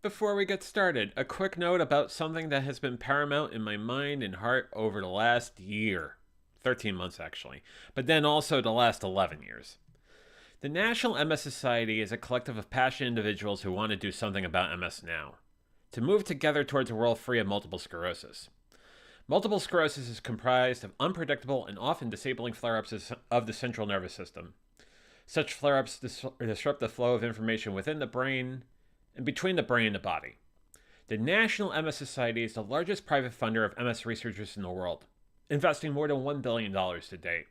Before we get started, a quick note about something that has been paramount in my mind and heart over the last year. 13 months, actually. But then also the last 11 years. The National MS Society is a collective of passionate individuals who want to do something about MS now. To move together towards a world free of multiple sclerosis. Multiple sclerosis is comprised of unpredictable and often disabling flare-ups of the central nervous system. Such flare-ups disrupt the flow of information within the brain and between the brain and the body. The National MS Society is the largest private funder of MS researchers in the world, investing more than $1 billion to date.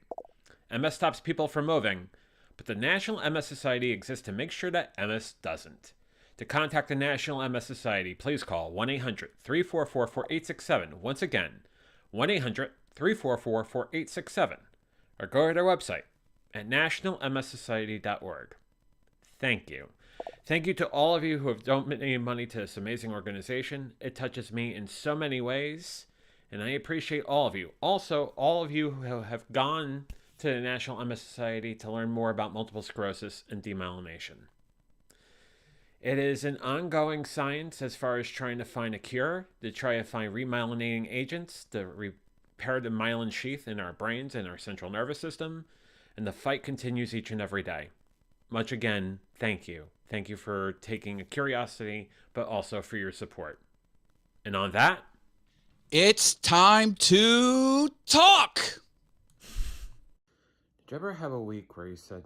MS stops people from moving, but the National MS Society exists to make sure that MS doesn't. To contact the National MS Society, please call 1-800-344-4867. Once again, 1-800-344-4867. Or go to their website at nationalmssociety.org. Thank you. Thank you to all of you who have donated money to this amazing organization. It touches me in so many ways, and I appreciate all of you. Also, all of you who have gone to the National MS Society to learn more about multiple sclerosis and demyelination. It is an ongoing science as far as trying to find a cure, to try to find remyelinating agents to repair the myelin sheath in our brains and our central nervous system, and the fight continues each and every day. Much again, thank you. Thank you for taking a curiosity, but also for your support. And on that, it's time to talk! Did you ever have a week where you said,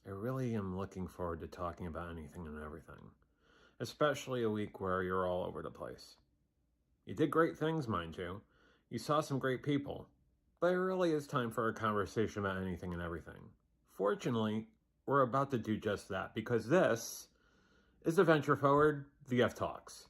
I really am looking forward to talking about anything and everything, especially a week where you're all over the place. You did great things, mind you. You saw some great people, but it really is time for a conversation about anything and everything. Fortunately, we're about to do just that because this is the Venture Forward VF Talks.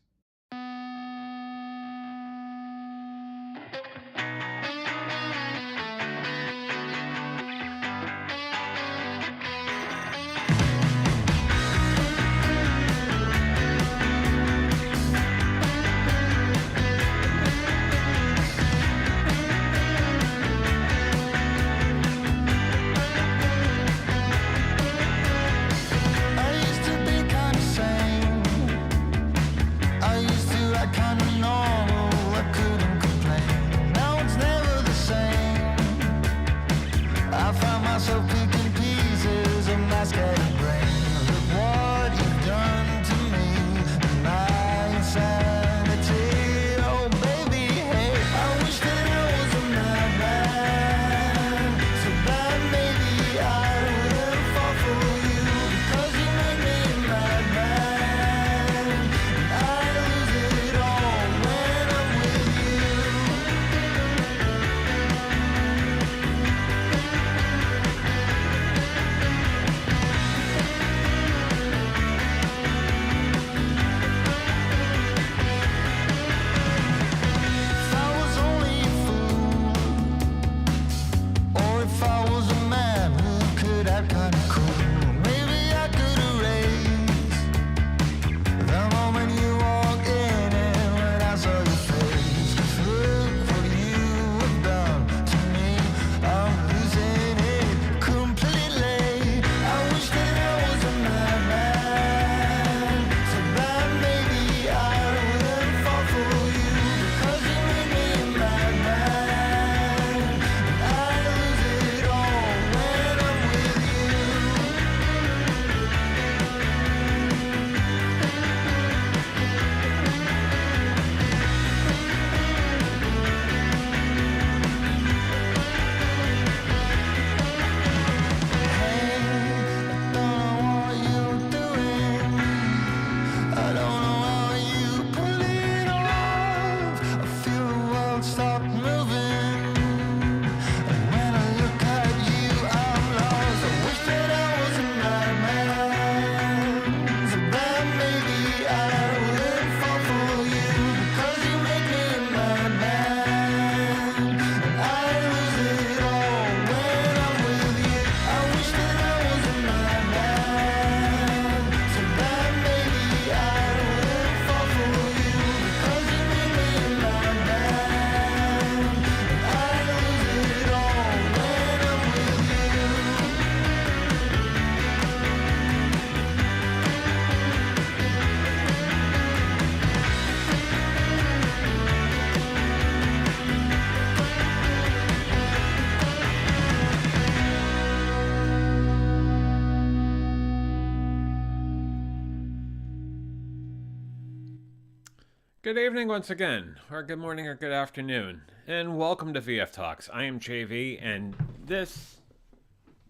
Good evening once again, or good morning or good afternoon, and welcome to VF Talks. I am JV, and this.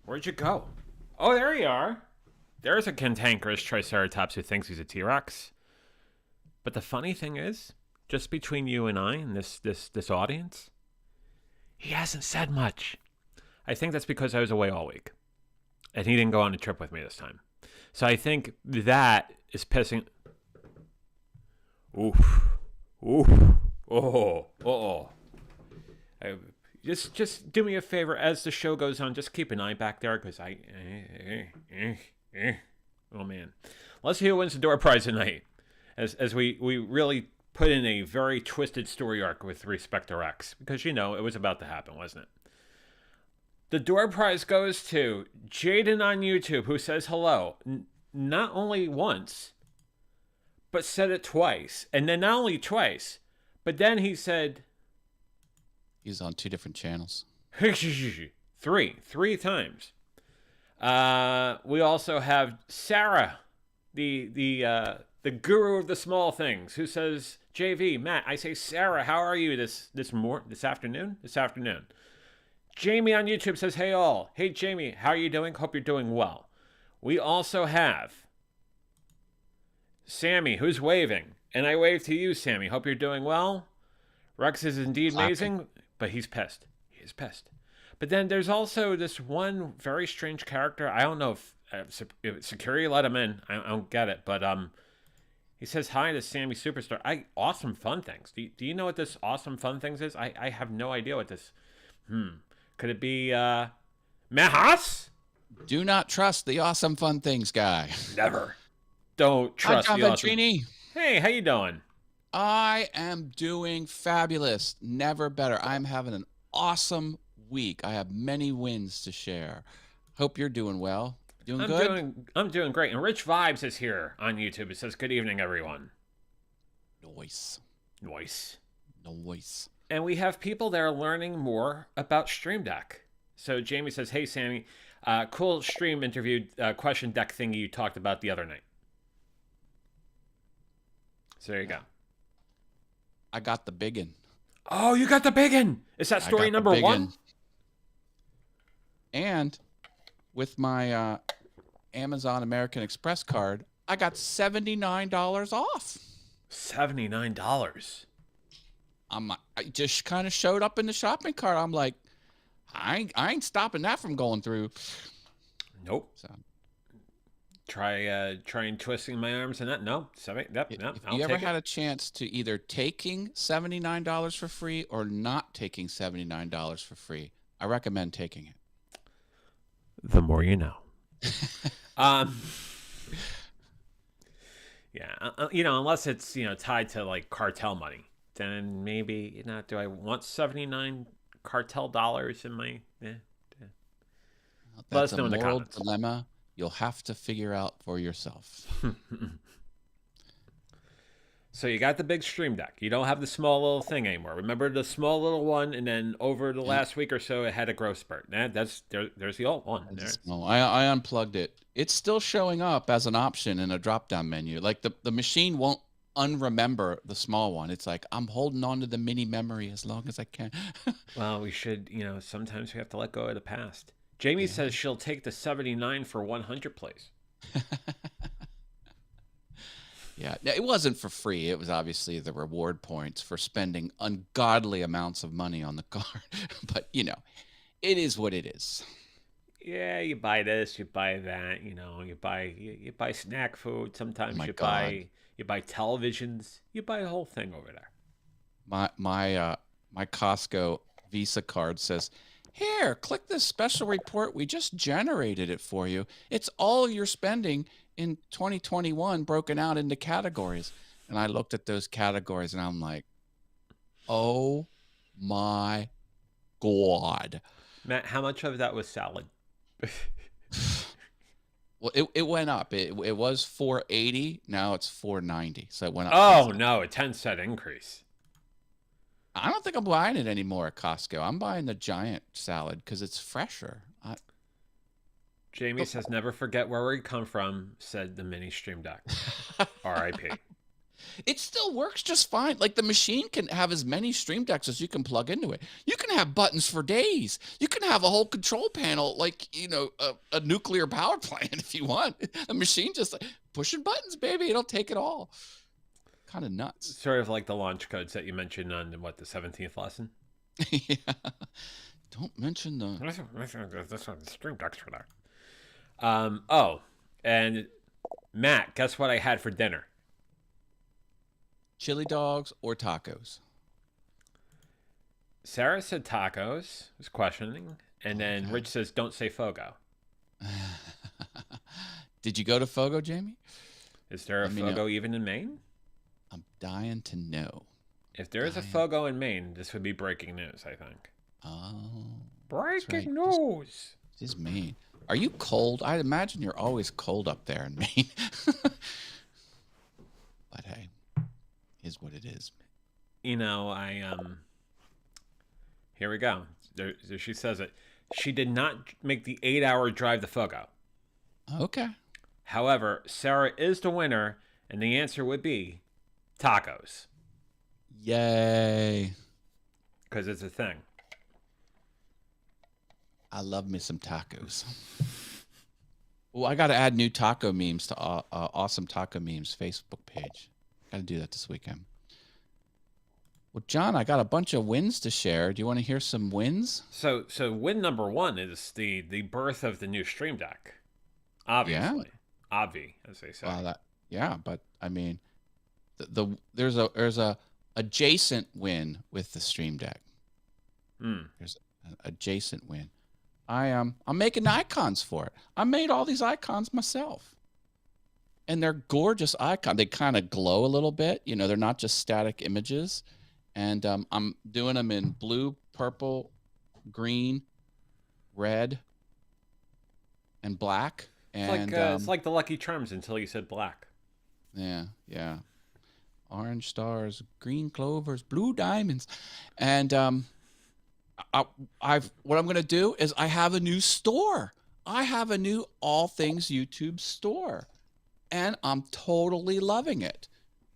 Where'd you go? Oh, there you are. There's a cantankerous Triceratops who thinks he's a T Rex. But the funny thing is, just between you and I and this audience, he hasn't said much. I think that's because I was away all week, and he didn't go on a trip with me this time. So I think that is pissing. Oof. Oof. Oh. Just do me a favor as the show goes on. Just keep an eye back there, because oh man, let's see who wins the door prize tonight. As we really put in a very twisted story arc with respect to Rex, because it was about to happen, wasn't it? The door prize goes to Jaden on YouTube, who says hello, not only once, but said it twice. And then not only twice, but then he said... He's on 2 different channels. Three times. We also have Sarah, the guru of the small things, who says, JV, Matt, I say Sarah, how are you this afternoon? This afternoon. Jamie on YouTube says, hey all. Hey Jamie, how are you doing? Hope you're doing well. We also have Sammy, who's waving. And I wave to you, Sammy. Hope you're doing well. Rex is indeed amazing, but he's pissed. He is pissed. But then there's also this one very strange character. I don't know if security let him in. I don't get it. But he says hi to Sammy Superstar. Awesome Fun Things. Do you know what this Awesome Fun Things is? I have no idea what this... Could it be Mahas? Do not trust the Awesome Fun Things guy. Never. Don't trust Hi, John the awesome... Ventrini. Hey, how you doing? I am doing fabulous. Never better. I'm having an awesome week. I have many wins to share. Hope you're doing well. Doing good? I'm doing great. And Rich Vibes is here on YouTube. It says, good evening, everyone. Nice. And we have people that are learning more about Stream Deck. So Jamie says, hey, Sammy, cool stream interview question deck thingy you talked about the other night. So there you go. I got the biggin. Oh, you got the biggin. Is that story number 1? And with my Amazon American Express card, I got $79 off. $79. I just kind of showed up in the shopping cart. I'm like, I ain't stopping that from going through. Nope. So trying twisting my arms and that. No. If you ever had a chance to either taking $79 for free or not taking $79 for free, I recommend taking it. The more you know. Yeah, unless it's tied to like cartel money, then maybe do I want 79 cartel dollars in my? Let us know in the comments. Dilemma you'll have to figure out for yourself. So you got the big Stream Deck. You don't have the small little thing anymore. Remember the small little one, and then over the last week or so, it had a growth spurt. There's the old one. I unplugged it. It's still showing up as an option in a drop-down menu. Like the machine won't unremember the small one. It's like, I'm holding on to the mini memory as long as I can. Well, we should, sometimes we have to let go of the past. Jamie says she'll take the 79 for 100 plays. Yeah, it wasn't for free. It was obviously the reward points for spending ungodly amounts of money on the card. But, it is what it is. Yeah, you buy this, you buy that, you buy snack food. Sometimes you buy televisions. You buy a whole thing over there. My Costco Visa card says, here, click this special report. We just generated it for you. It's all your spending in 2021 broken out into categories. And I looked at those categories and I'm like, oh my God. Matt, how much of that was salad? Well, it went up. It was $4.80. Now it's $4.90. So it went up. Oh, no, a 10-cent increase. I don't think I'm buying it anymore at Costco. I'm buying the giant salad because it's fresher. Jamie says, never forget where we come from, said the mini Stream Deck. R.I.P. It still works just fine. Like the machine can have as many Stream Decks as you can plug into it. You can have buttons for days. You can have a whole control panel, like, a nuclear power plant if you want. A machine just like pushing buttons, baby. It'll take it all. Kind of nuts. Sort of like the launch codes that you mentioned on the 17th lesson. Yeah. Don't mention the. This one's Stream Decks for that. Oh, and Matt, guess what I had for dinner? Chili dogs or tacos? Sarah said tacos, was questioning, and then Rich says, "Don't say Fogo." Did you go to Fogo, Jamie? Is there a Fogo even in Maine? I'm dying to know. If there is a Fogo in Maine, this would be breaking news, I think. Oh. Breaking news. This is Maine. Are you cold? I imagine you're always cold up there in Maine. But hey, is what it is. Here we go. There, she says it. She did not make the 8-hour drive to Fogo. Okay. However, Sarah is the winner, and the answer would be tacos. Yay. Because it's a thing. I love me some tacos. Well, I got to add new taco memes to Awesome Taco Memes Facebook page. Got to do that this weekend. Well, John, I got a bunch of wins to share. Do you want to hear some wins? So win number one is the birth of the new Stream Deck. Obviously. Yeah. Obvi, as they say. Yeah, but I mean, there's a adjacent win with the Stream Deck. There's an adjacent win. I'm making icons for it. I made all these icons myself. And they're gorgeous icons. They kind of glow a little bit. They're not just static images. And I'm doing them in blue, purple, green, red, and black. And it's like the Lucky Charms until you said black. Yeah. Orange stars, green clovers, blue diamonds. And what I'm going to do is I have a new store. I have a new All Things YouTube store. And I'm totally loving it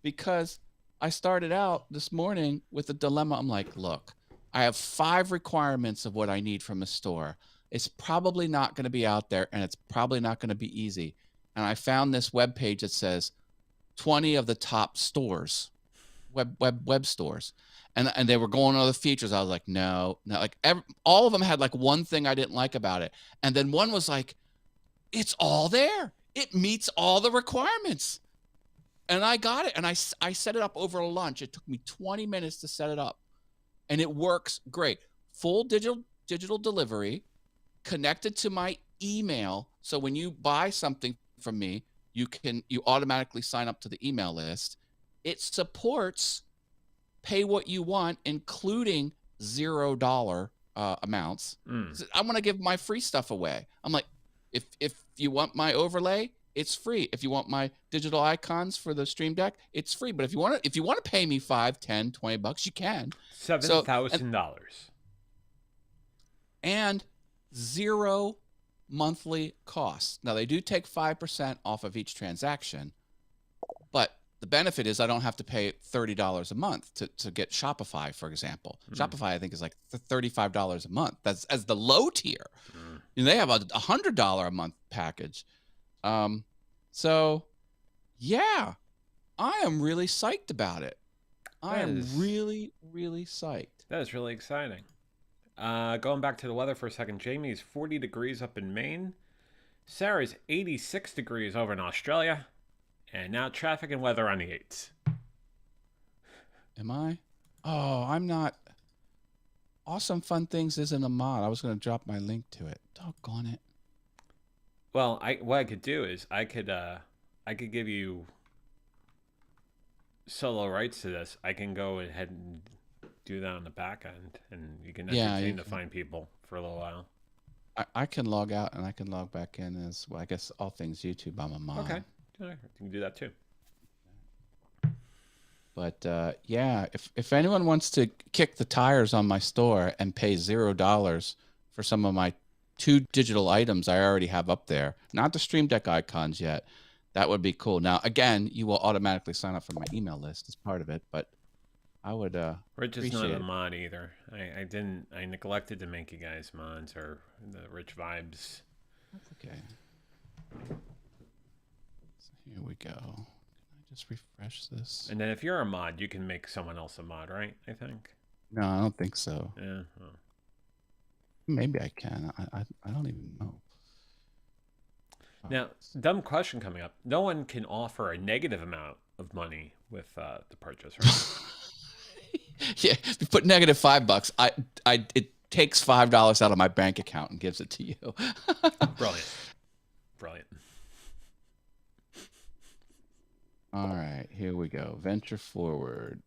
because I started out this morning with a dilemma. I'm like, look, I have 5 requirements of what I need from a store. It's probably not going to be out there, and it's probably not going to be easy. And I found this web page that says 20 of the top stores, web stores. And they were going over the features. I was like, no. All of them had like one thing I didn't like about it. And then one was like, it's all there. It meets all the requirements. And I got it. And I set it up over lunch. It took me 20 minutes to set it up. And it works great. Full digital delivery, connected to my email. So when you buy something from me, you automatically sign up to the email list. It supports pay what you want, including $0 amounts. I want to give my free stuff away. I'm like, if you want my overlay, it's free. If you want my digital icons for the Stream Deck, it's free. But if you want to pay me $5, $10, $20, you can. $7,000. And 0 monthly costs. Now they do take 5% off of each transaction, but the benefit is I don't have to pay $30 a month to get Shopify, for example. Shopify, I think, is like $35 a month. That's as the low tier. They have a $100 a month package. So, yeah, I am really psyched about it. I am really, really psyched. That is really exciting. Going back to the weather for a second, Jamie's 40 degrees up in Maine. Sarah's 86 degrees over in Australia. And now traffic and weather on the 8s. Am I? Oh, I'm not. Awesome Fun Things isn't a mod. I was going to drop my link to it. Doggone it. Well, what I could do is I could give you solo rights to this. I can go ahead and do that on the back end, and you can entertain to find people for a little while. I can log out and I can log back in as well. I guess All Things YouTube, I'm a mod. Okay. You can do that too. But yeah, if anyone wants to kick the tires on my store and pay $0 for some of my 2 digital items I already have up there, not the Stream Deck icons yet, That would be cool. Now, again, you will automatically sign up for my email list as part of it, but I would Rich is not appreciate a it. mod either. I neglected to make you guys mods or the Rich Vibes. That's okay. So here we go. Can I just refresh this? And then if you're a mod, you can make someone else a mod, right? I think. No, I don't think so. Yeah. Oh. Maybe I can. I don't even know. Now, dumb question coming up. No one can offer a negative amount of money with the purchase, right? Yeah, if you put -$5, it takes $5 out of my bank account and gives it to you. Brilliant. Brilliant. All right, here we go. Venture forward.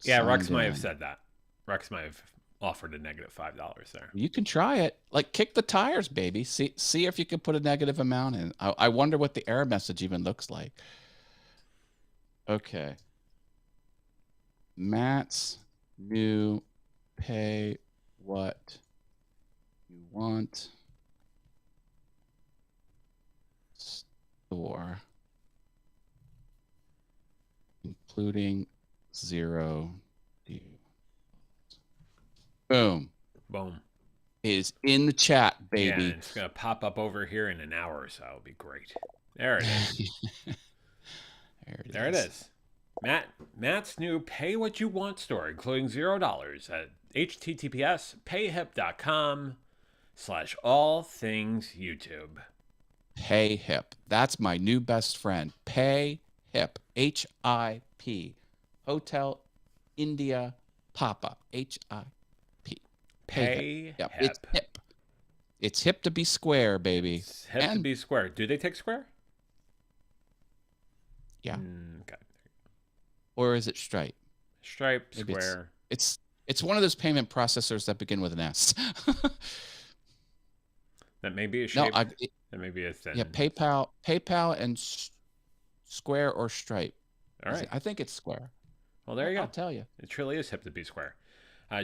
Yeah, Sign Rex might have in. said that. Rex might have offered a -$5 there. You can try it. Like, kick the tires, baby. See if you can put a negative amount in. I wonder what the error message even looks like. Okay. Matt's new pay what you want store, including 0 due. Boom. Boom. Is in the chat, Yeah, baby. and it's going to pop up over here in an hour or so. It'll be great. There it is. There it is. Matt's new Pay What You Want store, including $0 at https://payhip.com/all-things-YouTube. PayHip. That's my new best friend. PayHip. HIP. Hotel India Papa. HIP. Pay Yep. Hip. It's hip. It's hip to be square, baby. It's hip to be square. Do they take Square? Yeah. Okay. Or is it Stripe? Stripe, Maybe Square. It's one of those payment processors that begin with an S. That may be a shape. No, that may be a thin. yeah, PayPal and Square or Stripe. All right. I think it's Square. Well, there you go. I'll tell you. It truly is hip to be square.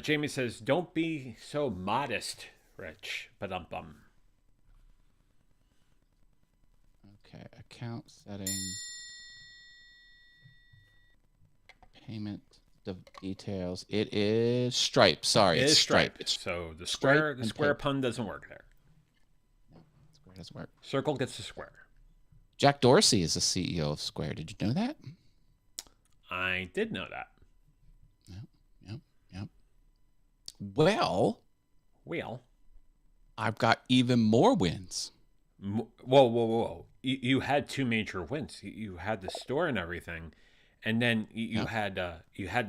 Jamie says, "Don't be so modest, Rich." Ba-dum-bum. Okay, account settings, payment details. It is Stripe. Sorry, It is it's Stripe. So the Stripe square pun doesn't work there. No, Square doesn't work. Circle gets the square. Jack Dorsey is the CEO of Square. Did you know that? I did know that. Yep. Well, I've got even more wins. Whoa. You had two major wins. You had the store and everything, and then you had the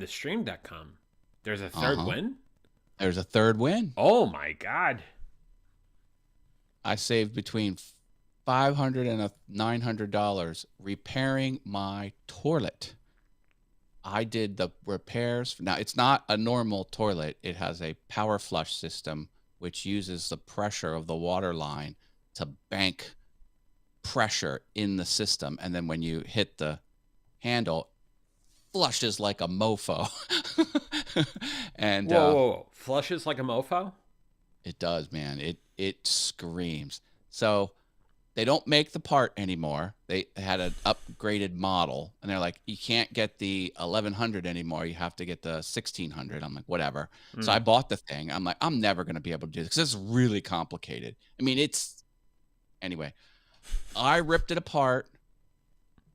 stream.com. There's a third win? There's a third win. Oh my God. I saved between $500 and $900 repairing my toilet. I did the repairs. Now, it's not a normal toilet. It has a power flush system, which uses the pressure of the water line to bank pressure in the system. And then when you hit the handle, flushes like a mofo. And whoa. Flushes like a mofo? It does, man. It screams. So they don't make the part anymore. They had an upgraded model, and they're like, you can't get the 1100 anymore. You have to get the 1600. I'm like, whatever. So I bought the thing. I'm like, I'm never going to be able to do this because it's really complicated. I mean, anyway, I ripped it apart,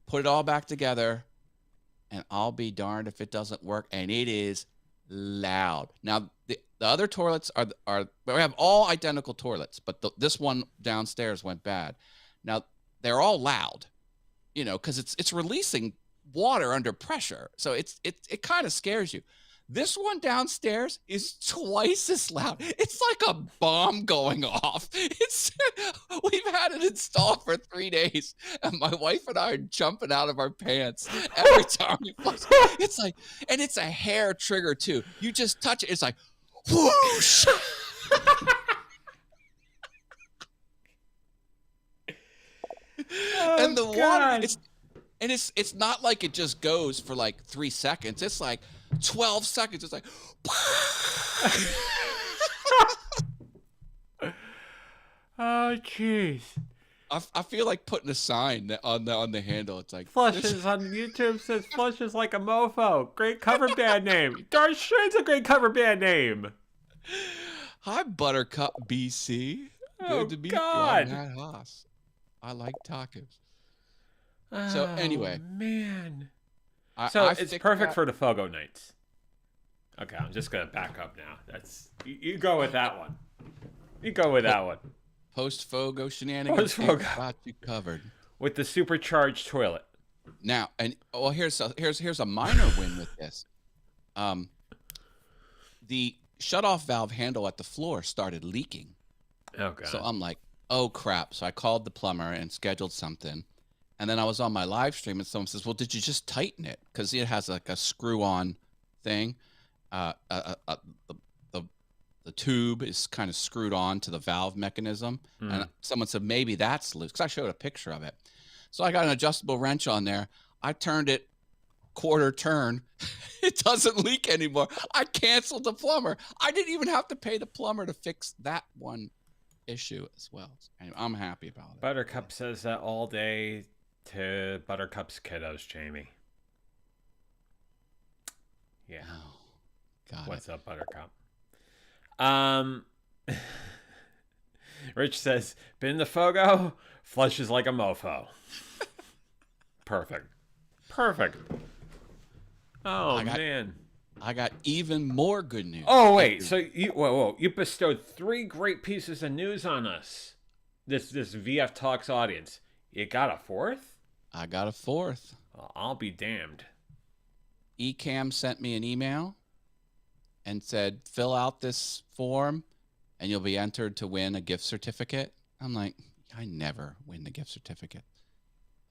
put it all back together, and I'll be darned if it doesn't work. And it is loud. Now, the other toilets are we have all identical toilets, but this one downstairs went bad. Now they're all loud, because it's releasing water under pressure, so it kind of scares you. This one downstairs is twice as loud. It's like a bomb going off. We've had it installed for 3 days, and my wife and I are jumping out of our pants every time we flush. It's like, and it's a hair trigger too. You just touch it, it's like whoosh. And the water, it's not like it just goes for like 3 seconds. It's like 12 seconds. It's like oh jeez. I feel like putting a sign on the handle. It's like this. Flushes on YouTube says Flushes like a mofo. Great cover band name. Darn sure it's a great cover band name. Hi, Buttercup BC. Good Oh to meet you. I'm God. Matt Haas. I like tacos. So Oh anyway, man. I So I it's fixed perfect that. for the Fogo nights. Okay, I'm just gonna back up now. That's you go with that one. You go with that one. Post Fogo shenanigans. Post It Fogo got you covered. with the supercharged toilet. Now, and here's a minor win with this. The shutoff valve handle at the floor started leaking. Oh God. So I'm like, oh crap. So I called the plumber and scheduled something. And then I was on my live stream and someone says, well, did you just tighten it? Because it has like a screw on thing. The tube is kind of screwed on to the valve mechanism. And someone said, maybe that's loose. Because I showed a picture of it. So I got an adjustable wrench on there. I turned it quarter turn. It doesn't leak anymore. I canceled the plumber. I didn't even have to pay the plumber to fix that one issue as well. Anyway, I'm happy about it. Buttercup says that all day to Buttercup's kiddos, Jamie. Yeah. Oh, got What's it. up, Buttercup? Rich says, been the Fogo, flushes like a mofo. Perfect. Perfect. Oh, man. I got even more good news. Oh, wait. So, whoa. You bestowed 3 great pieces of news on us. This VF Talks audience. You got a 4th? I got a 4th. Well, I'll be damned. Ecamm sent me an email and said, fill out this form and you'll be entered to win a gift certificate. I'm like, I never win the gift certificate.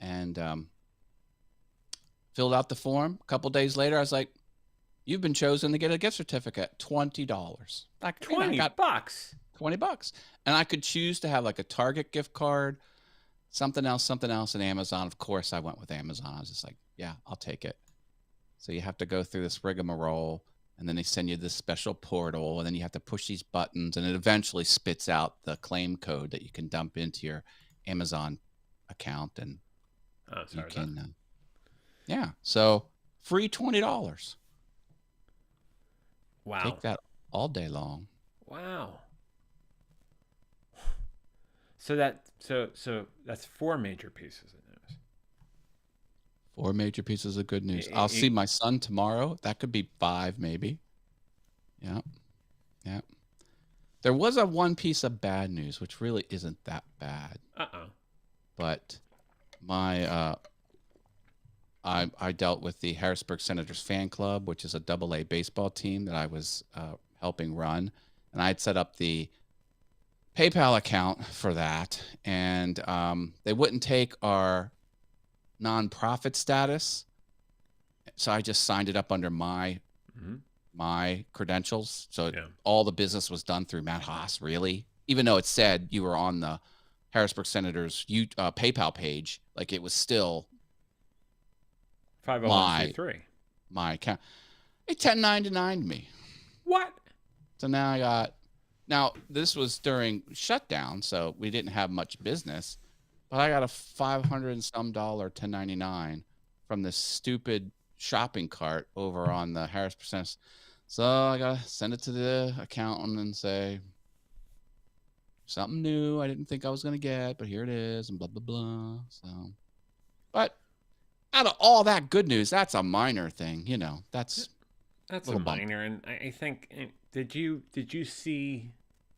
And filled out the form. A couple days later, I was like, you've been chosen to get a gift certificate. $20. Like $20. $20. And I could choose to have like a Target gift card, something else, and Amazon. Of course, I went with Amazon. I was just like, yeah, I'll take it. So you have to go through this rigmarole, and then they send you this special portal, and then you have to push these buttons, and it eventually spits out the claim code that you can dump into your Amazon account, and you can, yeah. So free $20. Wow. Take that all day long. Wow. So that's 4 major pieces of news. 4 major pieces of good news. I'll see my son tomorrow. That could be 5, maybe. Yeah. There was a 1 piece of bad news, which really isn't that bad. But my I dealt with the Harrisburg Senators fan club, which is a AA baseball team that I was helping run, and I had set up the PayPal account for that, and they wouldn't take our nonprofit status, so I just signed it up under my credentials. So all the business was done through Matt Haas, really, even though it said you were on the Harrisburg Senators PayPal page, like it was still 501c3. My account. It 1099'd me. What? So now this was during shutdown, so we didn't have much business, but I got a $500 and some dollar 1099 from this stupid shopping cart over on the Harrisburg Senators. So I gotta send it to the accountant and say something new I didn't think I was gonna get, but here it is, and blah blah blah. So, but out of all that good news, that's a minor thing, That's a minor, and I think did you see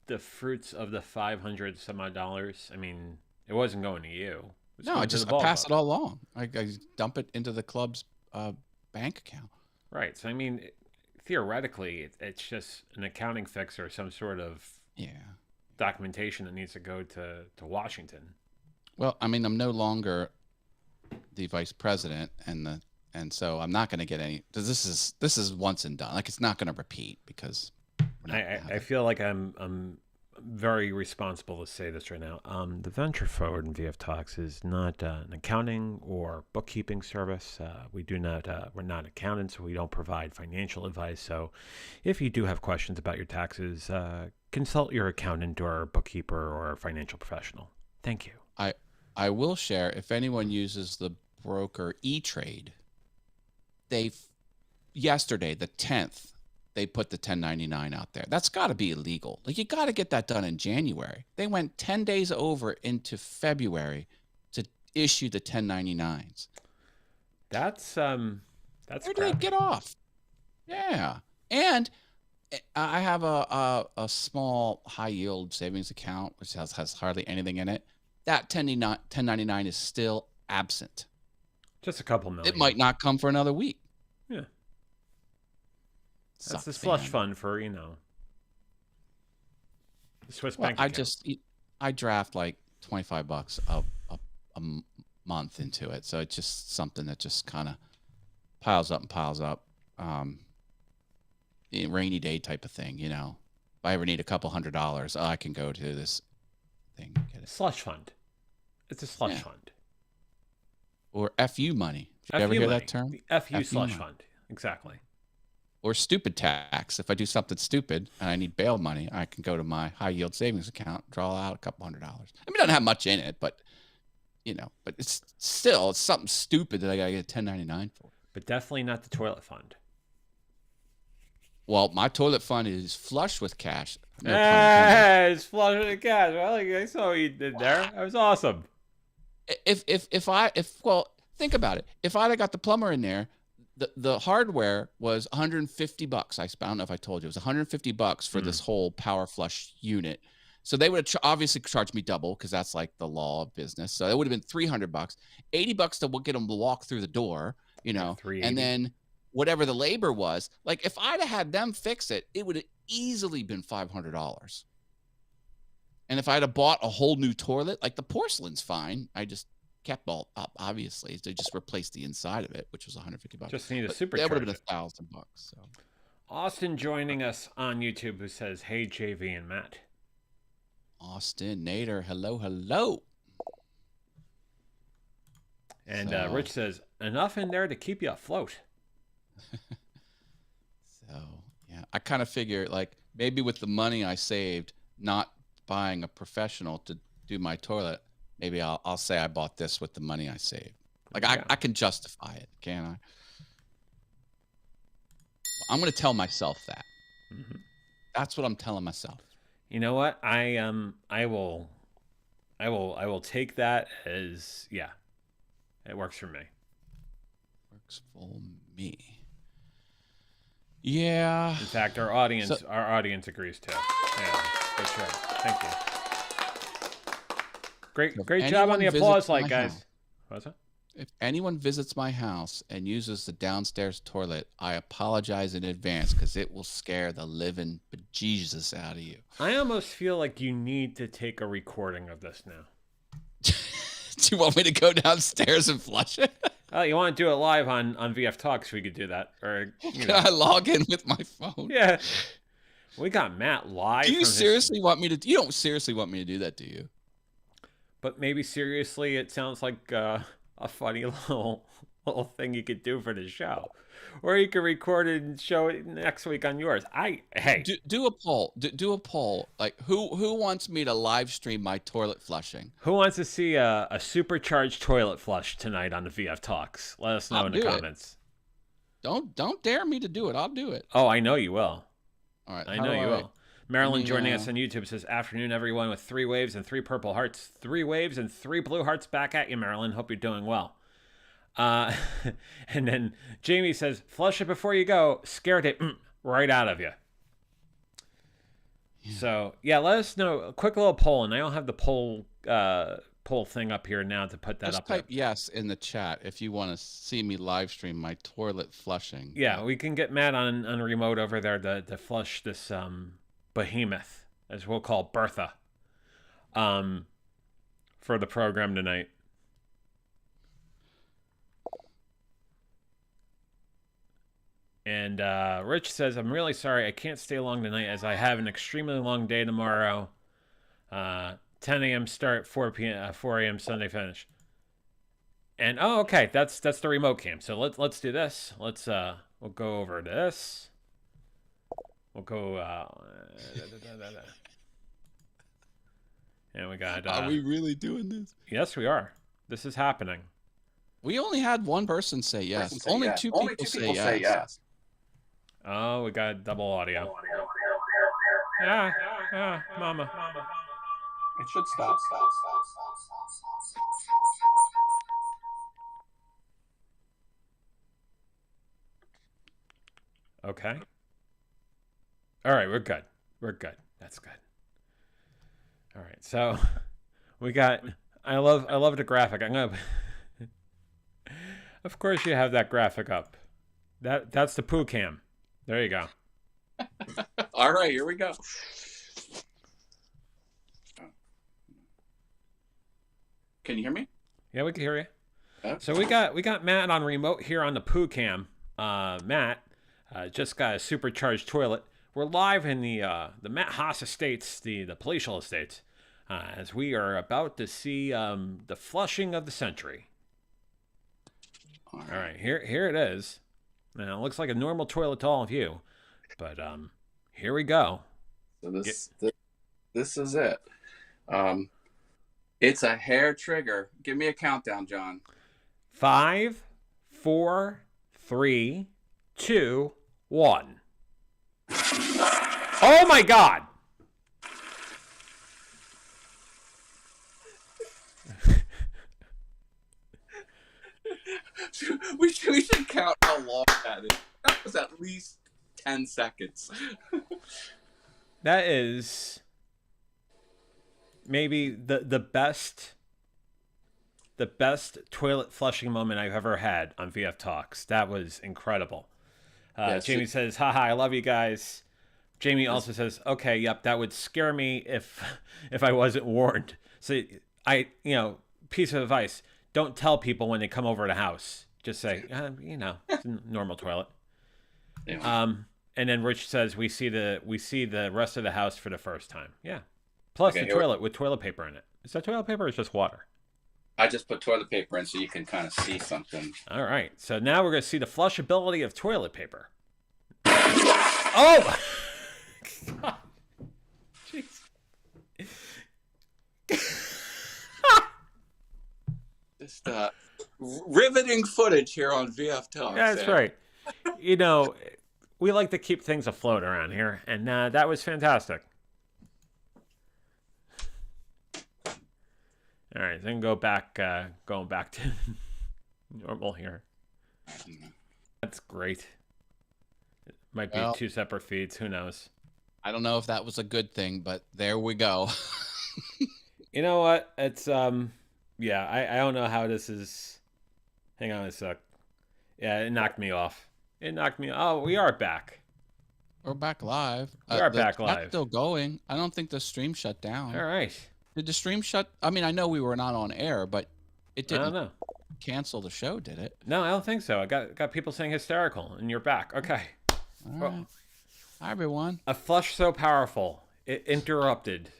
the fruits of the $500 some odd dollars? I mean, it wasn't going to you. No, I pass it all along. I dump it into the club's bank account. Right. So I mean, theoretically, it's just an accounting fix or some sort of documentation that needs to go to Washington. Well, I mean, I'm no longer the vice president, and so I'm not going to get any. This is once and done. Like, it's not going to repeat because I feel like I'm very responsible to say this right now. The Venture Forward in VF Talks is not an accounting or bookkeeping service. We do not. We're not accountants. We don't provide financial advice. So, if you do have questions about your taxes, consult your accountant or bookkeeper or financial professional. Thank you. I will share, if anyone uses the broker E-Trade, yesterday, the 10th, they put the 1099 out there. That's got to be illegal. Like, you got to get that done in January. They went 10 days over into February to issue the 1099s. That's Where do they get off? Yeah. And I have a small high yield savings account, which has hardly anything in it. That 1099 is still absent. Just a couple million. It might not come for another week. Yeah. Sucks, That's the slush man. fund for, the Swiss bank account. I draft like $25 a month into it. So it's just something that just kind of piles up and piles up. Rainy day type of thing, If I ever need a couple $100, I can go to this thing. Get it. Slush fund. It's a slush fund. Or FU money. Did you ever hear that term? The FU slush fund. Exactly. Or stupid tax. If I do something stupid and I need bail money, I can go to my high yield savings account, draw out a couple $100. I mean, it doesn't have much in it, but but it's something stupid that I gotta get a 1099 for. But definitely not the toilet fund. Well, my toilet fund is flush with cash. Hey, it's flush with cash. Well, I saw what you did there. That was awesome. Well, think about it. If I'd have got the plumber in there, the hardware was $150. I don't know if I told you. It was $150 for this whole power flush unit. So they would have obviously charged me double because that's like the law of business. So it would have been $300, $80 to get them to walk through the door, and then whatever the labor was. Like if I'd have had them fix it, it would have easily been $500. And if I'd have bought a whole new toilet, like the porcelain's fine. I just kept all up, obviously. They just replaced the inside of it, which was $150. Just need a supercharger. That would have been $1,000. So. Austin joining us on YouTube, who says, "Hey JV and Matt." Austin Nader, hello. And Rich says, "Enough in there to keep you afloat." So yeah, I kind of figure like maybe with the money I saved, not buying a professional to do my toilet, maybe I'll say I bought this with the money I saved. Like I can justify it, can't I? I'm going to tell myself that. Mm-hmm. That's what I'm telling myself. You know what? I will take that as it works for me. Works for me. Yeah. In fact, our audience agrees too. Yeah, that's right. Thank you. Great job on the applause, guys. What's that? If anyone visits my house and uses the downstairs toilet, I apologize in advance because it will scare the living bejesus out of you. I almost feel like you need to take a recording of this now. Do you want me to go downstairs and flush it? You want to do it live on VF Talks? We could do that. Or Can I log in with my phone? Yeah. We got Matt live. You don't seriously want me to do that, do you? But maybe seriously, it sounds like a funny little thing you could do for the show, or you could record it and show it next week on yours. Do a poll. Do a poll. Like who wants me to live stream my toilet flushing? Who wants to see a supercharged toilet flush tonight on the VF Talks? Let us know in the comments. Don't dare me to do it. I'll do it. Oh, I know you will. All right, I know you will. Marilyn joining us on YouTube says, "Afternoon, everyone, with 3 waves and 3 purple hearts. 3 waves and 3 blue hearts back at you, Marilyn. Hope you're doing well." And then Jamie says, "Flush it before you go. Scared it right out of you." Yeah. So, let us know. A quick little poll, and I don't have the poll thing up here now to put that Just up type there. yes in the chat if you want to see me live stream my toilet flushing. Yeah, we can get Matt on remote over there to flush this behemoth, as we'll call Bertha, for the program tonight. And Rich says, "I'm really sorry I can't stay long tonight as I have an extremely long day tomorrow. 10 a.m. start, 4 a.m. Sunday finish." And okay, that's the remote cam. So let's do this. We'll go over this. We'll go And we got. Are we really doing this? Yes, we are. This is happening. We only had one person say yes. Only two people say yes. Oh, we got double audio. Mama. It should stop. Okay. All right, we're good. We're good. That's good. All right, so we got. I love the graphic. I'm gonna. Of course, you have that graphic up. That's the poo cam. There you go. All right, here we go. Can you hear me? Yeah, we can hear you. Okay. So we got Matt on remote here on the poo cam. Matt just got a supercharged toilet. We're live in the Matt Haas Estates, the palatial estates, as we are about to see the flushing of the century. All right, here it is. Now it looks like a normal toilet to all of you, but here we go. So this is it. It's a hair trigger. Give me a countdown, John. 5, 4, 3, 2, 1. Oh my God! we should count how long that is. That was at least 10 seconds. That is maybe the best toilet flushing moment I've ever had on VF Talks. That was incredible. Jamie says, haha, I love you guys. Jamie also says, okay, yep, that would scare me if I wasn't warned. So piece of advice, don't tell people when they come over to the house. Just say, it's a normal toilet. Yeah. And then Rich says we see the rest of the house for the first time. Yeah. Plus the toilet with toilet paper in it. Is that toilet paper or is it just water? I just put toilet paper in so you can kind of see something. All right. So now we're going to see the flushability of toilet paper. Oh! God. Jeez. Just riveting footage here on VF Talks. Yeah, that's right. We like to keep things afloat around here, and that was fantastic. All right, then going back to normal here. That's great. It might be two separate feeds. Who knows? I don't know if that was a good thing, but there we go. You know what? It's I don't know how this is. Hang on a sec. Yeah, it knocked me off. Oh, we are back. We're back live. We are back live. That's still going. I don't think the stream shut down. All right. Did the stream shut? I mean, I know we were not on air, but it didn't I don't know. Cancel the show, did it? No, I don't think so. I got people saying hysterical, and you're back. Okay. All right. Hi, everyone. A flush so powerful, it interrupted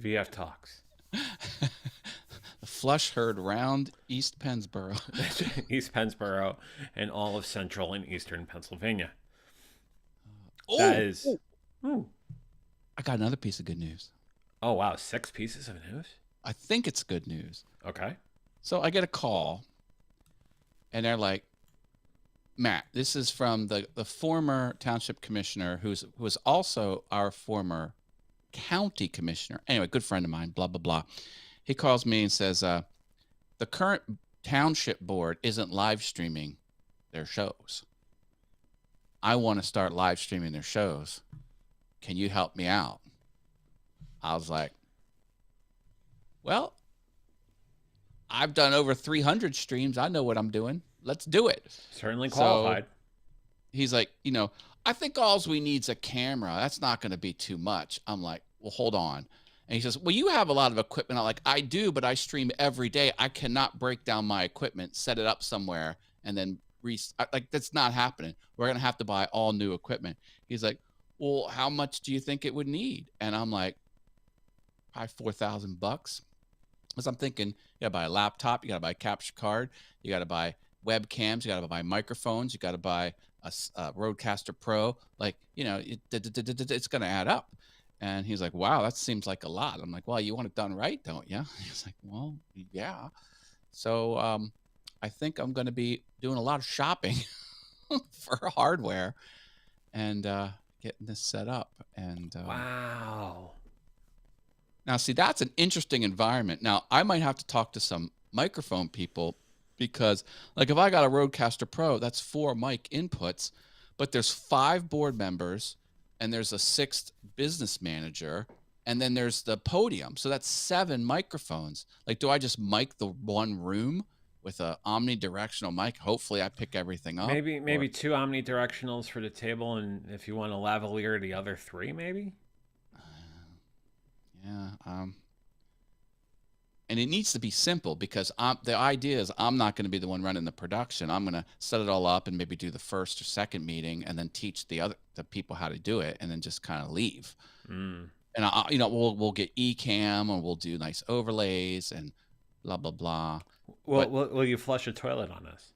VF Talks. The flush heard round East Pennsboro. East Pennsboro and all of central and eastern Pennsylvania. That is... I got another piece of good news. Oh, wow. 6 pieces of news? I think it's good news. Okay. So I get a call, and they're like, Matt, this is from the former township commissioner who was also our former county commissioner. Anyway, good friend of mine, blah, blah, blah. He calls me and says, the current township board isn't live streaming their shows. I want to start live streaming their shows. Can you help me out? I was like, well, I've done over 300 streams. I know what I'm doing. Let's do it. Certainly qualified. So he's like, I think all we need is a camera. That's not going to be too much. I'm like, well, hold on. And he says, well, you have a lot of equipment. I'm like, I do, but I stream every day. I cannot break down my equipment, set it up somewhere, and then that's not happening. We're going to have to buy all new equipment. He's like, well, how much do you think it would need? And I'm like, probably $4,000. Because I'm thinking, you got to buy a laptop, you got to buy a capture card, you got to buy webcams, you got to buy microphones, you got to buy a Rodecaster Pro. Like, it's going to add up. And he's like, wow, that seems like a lot. I'm like, well, you want it done right, don't you? He's like, well, yeah. So I think I'm going to be doing a lot of shopping for hardware and getting this set up. And Wow. now, see, that's an interesting environment. Now, I might have to talk to some microphone people because, like, if I got a Rodecaster Pro, that's 4 mic inputs, but there's 5 board members, and there's a 6th business manager, and then there's the podium. So that's 7 microphones. Like, do I just mic the one room with a omnidirectional mic? Hopefully, I pick everything up. Maybe 2 omnidirectionals for the table, and if you want a lavalier, the other 3, maybe. Yeah. And it needs to be simple because the idea is I'm not going to be the one running the production. I'm going to set it all up and maybe do the first or second meeting and then teach the people how to do it and then just kind of leave. And we'll get eCam and we'll do nice overlays and blah blah blah. Well, will you flush a toilet on us?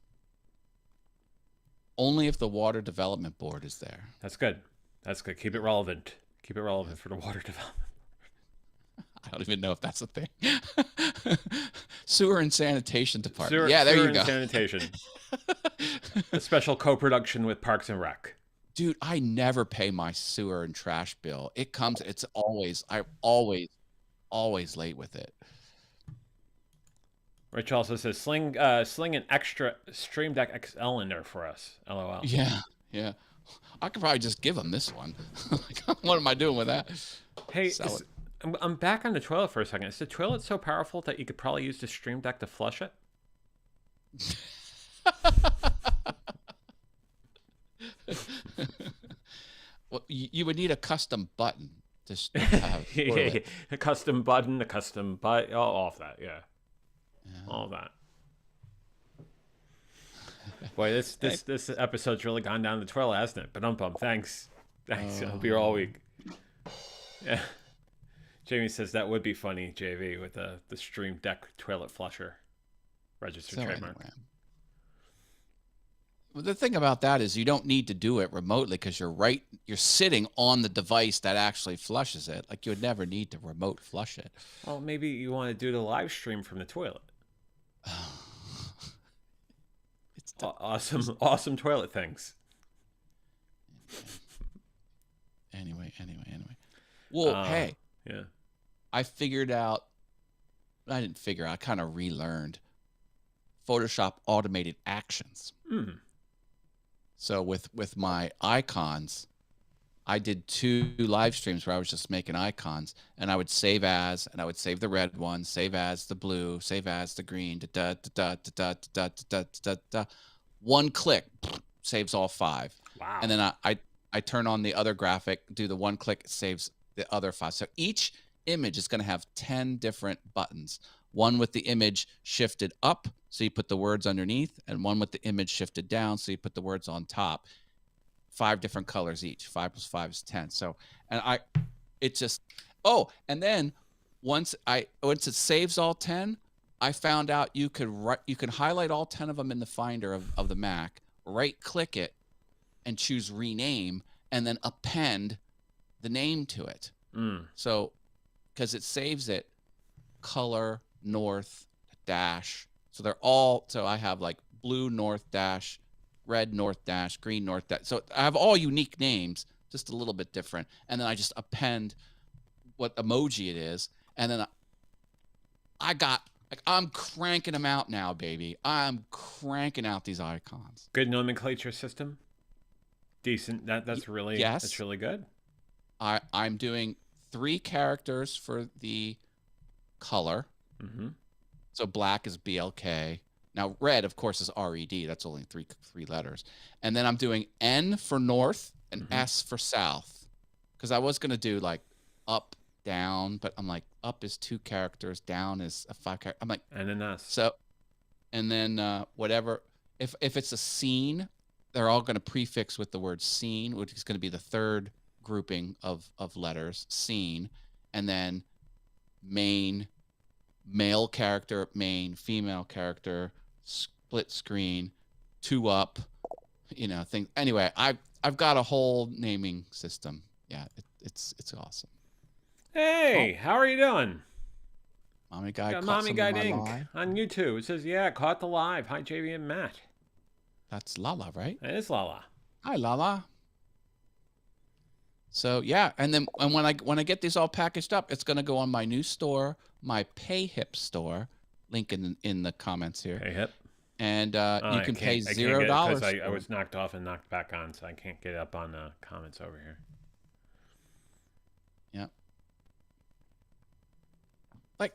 Only if the water development board is there. That's good. That's good. Keep it relevant. Keep it relevant for the water development. I don't even know if that's a thing. Sewer and sanitation department. There you and go. Sanitation. A special co-production with Parks and Rec. Dude, I never pay my sewer and trash bill. I'm always late with it. Rich also says, sling an extra Stream Deck XL in there for us. LOL. Yeah. I could probably just give them this one. What am I doing with that? Hey, I'm back on the toilet for a second. Is the toilet so powerful that you could probably use the Stream Deck to flush it? Well, you would need a custom button to have a custom button, all of that, yeah. All of that. Boy, this episode's really gone down the toilet, hasn't it? But thanks. I'll be here all week. Yeah. Jamie says that would be funny, JV, with the Stream Deck toilet flusher. Registered trademark. Anyway. Well, the thing about that is you don't need to do it remotely because you're sitting on the device that actually flushes it. Like you would never need to remote flush it. Well, maybe you want to do the live stream from the toilet. It's awesome toilet things. Anyway. Well, hey. Yeah. I kind of relearned Photoshop automated actions. So with my icons, I did 2 live streams where I was just making icons, and I would save as, and I would save the red one, save as the blue, save as the green, one click saves all 5. Wow. And then I turn on the other graphic, do the one click, it saves the other 5. So each image is going to have 10 different buttons. One with the image shifted up, so you put the words underneath, and one with the image shifted down, so you put the words on top. 5 different colors each. 5 plus 5 is 10. So, and then once it saves all 10, I found out you can highlight all 10 of them in the Finder of the Mac, right click it, and choose rename, and then append the name to it. So, because it saves it color north dash. So I have like blue north dash, red north dash, green north dash. So I have all unique names, just a little bit different. And then I just append what emoji it is. And then I'm cranking them out now, baby. I'm cranking out these icons. Good nomenclature system. Decent. That's really good. I'm doing 3 characters for the color. So black is BLK. Now red, of course, is RED. That's only three letters. And then I'm doing N for north and S for south. Because I was gonna do like up, down, but I'm like up is 2 characters, down is a 5 character. I'm like and an S. So, and then whatever. If it's a scene, they're all gonna prefix with the word scene, which is gonna be the 3rd grouping of letters, scene, and then main. Male character, main, female character, split screen, 2 up, thing. Anyway, I've got a whole naming system. Yeah, it's awesome. Hey, how are you doing? Mommy Guy Got caught Mommy some of Guide my Inc. live. on YouTube. It says, yeah, caught the live. Hi, JV and Matt. That's Lala, right? It is Lala. Hi, Lala. So yeah, and then when I get these all packaged up, it's gonna go on my new store, my PayHip store, link in the comments here, Hey, hip. and you can pay I can't $0 get it because I for was knocked off and knocked back on, so I can't get up on the comments over here. Yeah. Like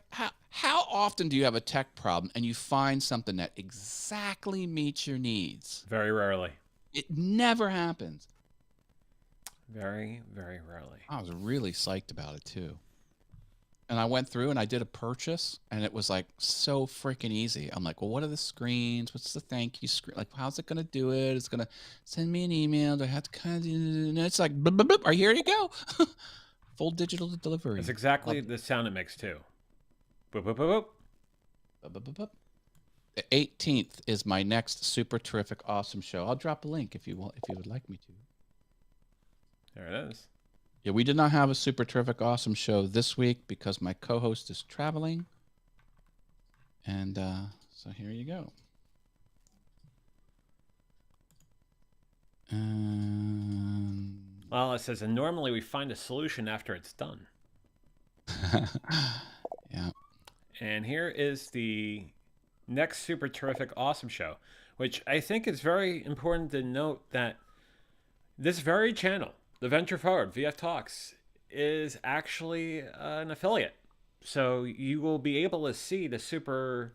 how often do you have a tech problem and you find something that exactly meets your needs? Very rarely. It never happens. Very, very rarely. I was really psyched about it too. And I went through and I did a purchase and it was like so freaking easy. I'm like, well, what are the screens? What's the thank you screen? Like, how's it going to do it? It's going to send me an email. Do I have to kind of do it? And it's like, boop, boop, boop, are you here to go? Full digital delivery. It's exactly the sound it makes too. Boop, boop, boop, boop. Boop, boop, boop, boop. The 18th is my next super terrific awesome show. I'll drop a link if you want, if you would like me to. There it is. Yeah, we did not have a super terrific awesome show this week because my co-host is traveling. And so here you go. Well, it says, and normally we find a solution after it's done. Yeah. And here is the next super terrific awesome show, which I think is very important to note that this very channel, the Venture Forward VF Talks, is actually an affiliate. So you will be able to see the super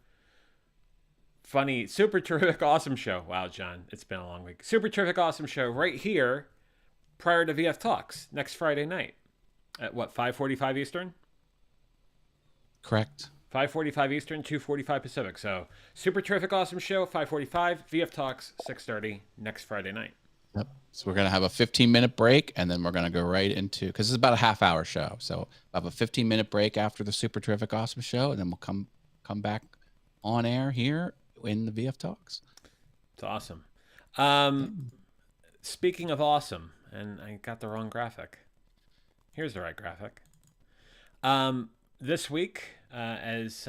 funny, super terrific awesome show. Wow, John, it's been a long week. Super terrific awesome show right here prior to VF Talks next Friday night at what, 5:45 Eastern? Correct. 5:45 Eastern, 2:45 Pacific. So super terrific awesome show, 5:45 VF Talks, 6:30 next Friday night. Yep. So we're going to have a 15-minute break, and then we're going to go right into, because it's about a half-hour show. So we'll have a 15-minute break after the super terrific awesome show, and then we'll come back on air here in the VF Talks. It's awesome. Speaking of awesome, and I got the wrong graphic. Here's the right graphic. This week, as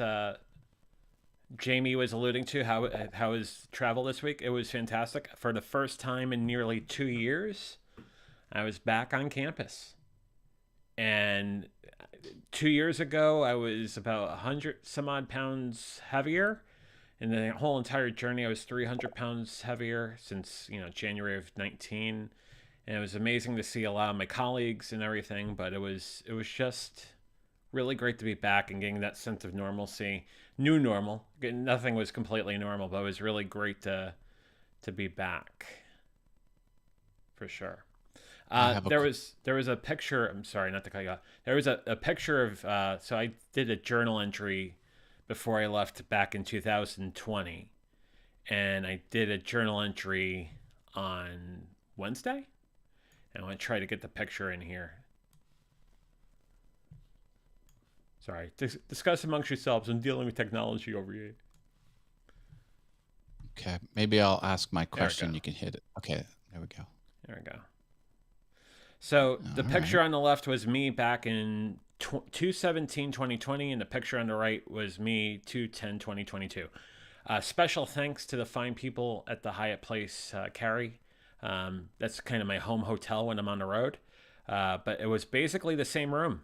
Jamie was alluding to, how his travel this week, it was fantastic. For the first time in nearly 2 years, I was back on campus. And 2 years ago, I was about 100 some odd pounds heavier. And the whole entire journey, I was 300 pounds heavier since, January of 19. And it was amazing to see a lot of my colleagues and everything, but it was just really great to be back and getting that sense of normalcy, new normal. Nothing was completely normal, but it was really great to be back, for sure. There was a picture. I'm sorry, not to cut you off. There was a picture of. So I did a journal entry before I left back in 2020, and I did a journal entry on Wednesday. And I want to try to get the picture in here. Sorry. Discuss amongst yourselves. I'm dealing with technology over here. Okay. Maybe I'll ask my question. You can hit it. Okay. There we go. There we go. So the picture on the left was me back in 2/17/2020, and the picture on the right was me 2/10/2022. Special thanks to the fine people at the Hyatt Place, Cary. That's kind of my home hotel when I'm on the road. But it was basically the same room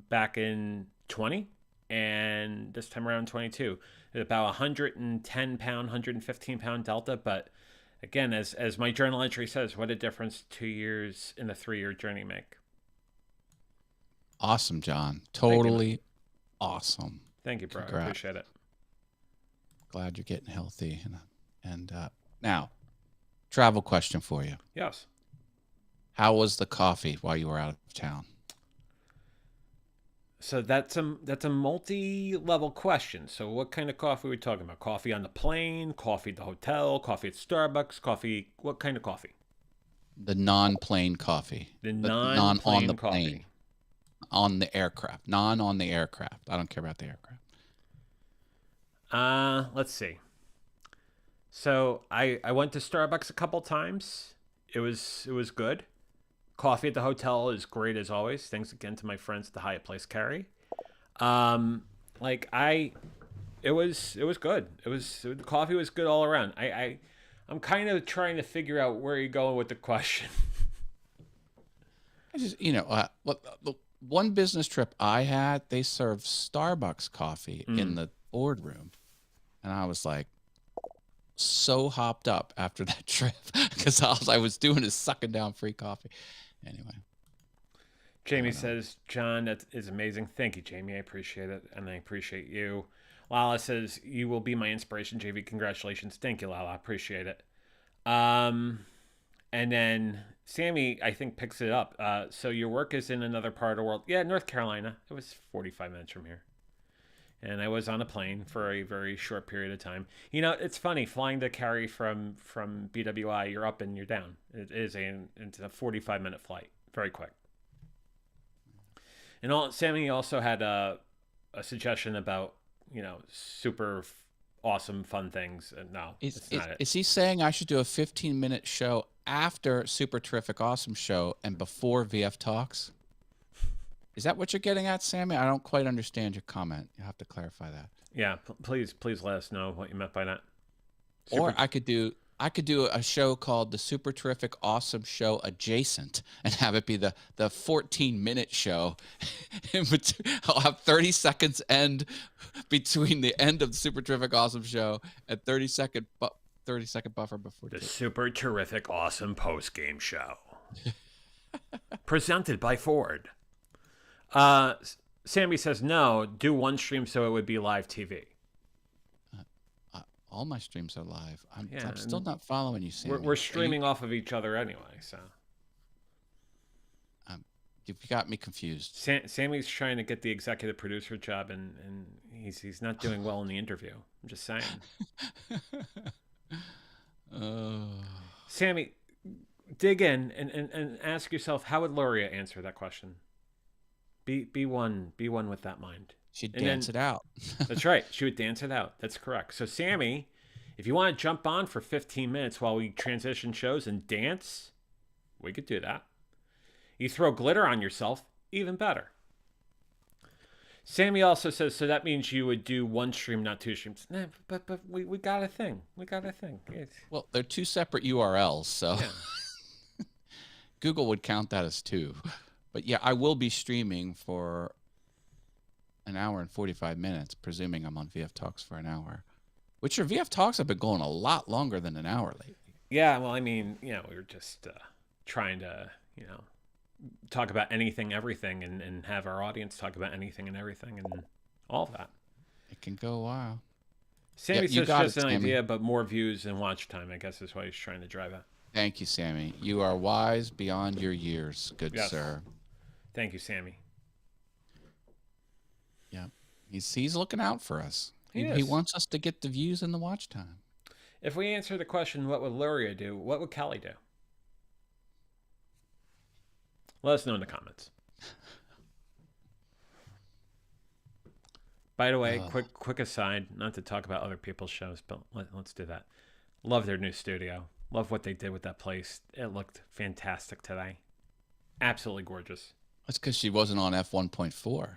back in 20 and this time around 22. About 110 pound, 115 pound delta. But again, as my journal entry says, what a difference 2 years in a 3-year journey make. Awesome, John. Totally awesome. Thank you, bro. Congrats. I appreciate it. Glad you're getting healthy. And now, travel question for you. Yes. How was the coffee while you were out of town? So that's a multi-level question. So what kind of coffee are we talking about? Coffee on the plane, coffee at the hotel, coffee at Starbucks, coffee, what kind of coffee? The non-plane coffee. The non on the coffee. plane. On the aircraft. Non on the aircraft. I don't care about the aircraft. Let's see. So I went to Starbucks a couple times. It was good. Coffee at the hotel is great as always. Thanks again to my friends at the Hyatt Place Carry. Like it was good. The coffee was good all around. I'm kind of trying to figure out where you're going with the question. I just, the one business trip I had, they served Starbucks coffee in the boardroom. And I was like so hopped up after that trip because all I was doing is sucking down free coffee. Anyway. Jamie says, John, that is amazing. Thank you, Jamie. I appreciate it. And I appreciate you. Lala says, you will be my inspiration, JV. Congratulations. Thank you, Lala. I appreciate it. And then Sammy, I think, picks it up. So your work is in another part of the world. Yeah, North Carolina. It was 45 minutes from here. And I was on a plane for a very short period of time. It's funny, flying to Cary from BWI, you're up and you're down. It's a 45-minute flight. Very quick. And Sammy also had a suggestion about, super awesome, fun things. And no, it's not it. Is he saying I should do a 15-minute show after Super Terrific Awesome Show and before VF Talks? Is that what you're getting at, Sammy? I don't quite understand your comment. You have to clarify that. Yeah, please let us know what you meant by that. Or I could do a show called the Super Terrific Awesome Show Adjacent and have it be the 14-minute show. I'll have 30 seconds end between the end of the Super Terrific Awesome Show and 30-second buffer before the Super Terrific Awesome post-game show. Presented by Ford. Sammy says, no, do one stream so it would be live TV. All my streams are live. I'm still not following you, Sammy. We're streaming off of each other anyway, so. You got me confused. Sammy's trying to get the executive producer job, and he's not doing well in the interview. I'm just saying. Sammy, dig in and ask yourself, how would Luria answer that question? Be one with that mind. She'd dance it out. That's right. She would dance it out. That's correct. So Sammy, if you want to jump on for 15 minutes while we transition shows and dance, we could do that. You throw glitter on yourself, even better. Sammy also says, so that means you would do one stream, not two streams. Nah, but we got a thing. We got a thing. Well, they're two separate URLs, so yeah. Google would count that as two. But yeah, I will be streaming for an hour and 45 minutes, presuming I'm on VF Talks for an hour. Which your VF Talks have been going a lot longer than an hour lately. Yeah, well, I mean, we were just trying to, talk about anything, everything, and have our audience talk about anything and everything and all of that. It can go a while. Sammy says just an idea, but more views and watch time, I guess is what he's trying to drive at. Thank you, Sammy. You are wise beyond your years, good sir. Thank you, Sammy. Yeah, he's looking out for us. He wants us to get the views and the watch time. If we answer the question, what would Luria do? What would Callie do? Let us know in the comments. By the way, quick aside, not to talk about other people's shows, but let's do that. Love their new studio. Love what they did with that place. It looked fantastic today. Absolutely gorgeous. That's because she wasn't on F1.4.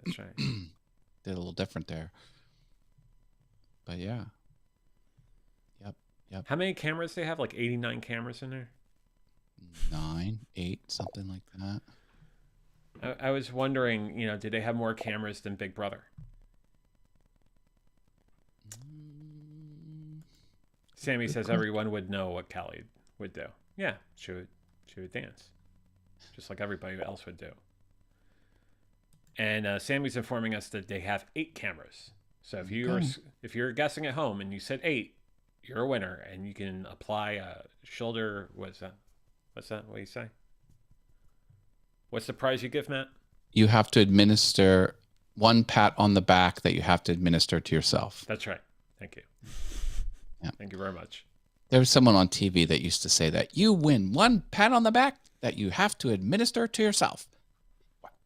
That's right. Did a little different there. But yeah. Yep. How many cameras do they have? Like 89 cameras in there? 9, 8, something like that. I was wondering, do they have more cameras than Big Brother? Sammy says everyone would know what Callie would do. Yeah, she would dance, just like everybody else would do. And Sammy's informing us that they have 8 cameras. So if you're guessing at home and you said 8, you're a winner, and you can apply a shoulder. What's that? What do you say? What's the prize you give, Matt? You have to administer one pat on the back that you have to administer to yourself. That's right. Thank you. Yeah. Thank you very much. There was someone on TV that used to say that you win one pat on the back that you have to administer to yourself.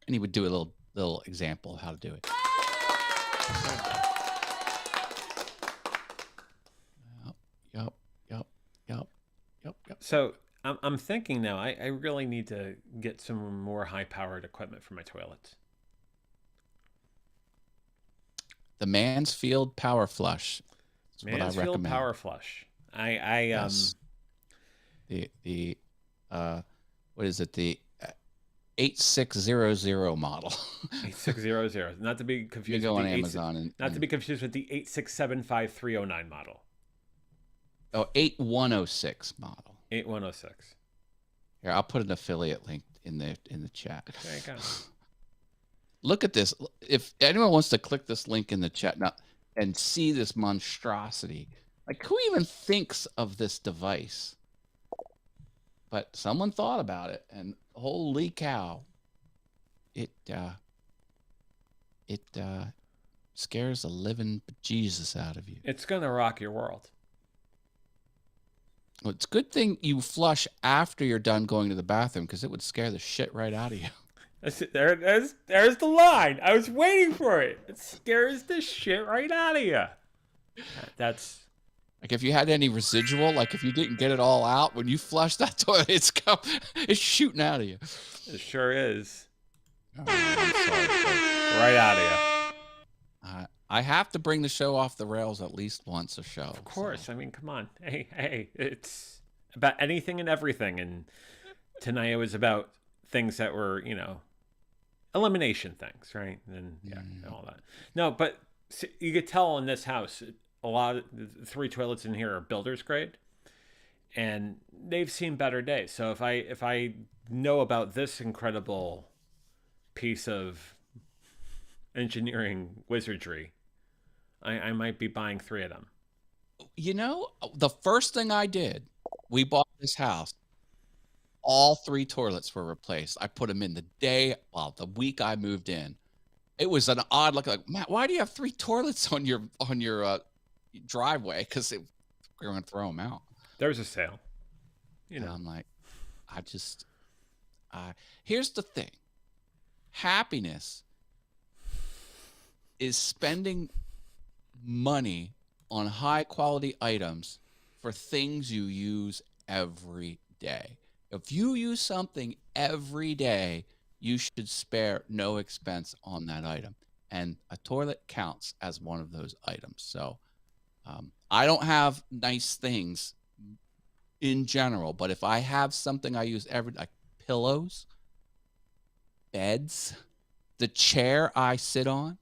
And he would do a little example of how to do it. Yep. So I'm thinking now. I really need to get some more high-powered equipment for my toilets. The Mansfield Power Flush is what I Mansfield recommend. Power Flush. I. Yes. The what is it? The 8600 model. 8600. Not to be You confused go with on the Amazon not to and be confused with the 8675309 model. 8106 model. 8106. Here, I'll put an affiliate link in the chat. There you go. Look at this. If anyone wants to click this link in the chat now and see this monstrosity, like who even thinks of this device? But someone thought about it, and holy cow, it scares the living bejesus out of you. It's gonna rock your world. Well, it's a good thing you flush after you're done going to the bathroom, because it would scare the shit right out of you. There's the line. I was waiting for it. It scares the shit right out of you. That's Like if you had any residual, like if you didn't get it all out when you flush that toilet, it's shooting out of you. it sure is. Oh, I'm sorry, folks. Right out of you. I have to bring the show off the rails at least once a show. Of course. So. I mean, come on. Hey, it's about anything and everything. And tonight it was about things that were, elimination things, right? And and all that. No, but you could tell in this house, a lot of the 3 toilets in here are builder's grade, and they've seen better days. So if I know about this incredible piece of engineering wizardry, I might be buying 3 of them. The first thing I did, we bought this house. All 3 toilets were replaced. I put them in the week I moved in. It was an odd look. Like, Matt, why do you have 3 toilets on your driveway? Because we're going to throw them out. There's a sale. And I'm like, here's the thing. Happiness is spending money on high quality items for things you use every day. If you use something every day, you should spare no expense on that item. And a toilet counts as one of those items. So I don't have nice things in general, but if I have something I use every day, like pillows, beds, the chair I sit on,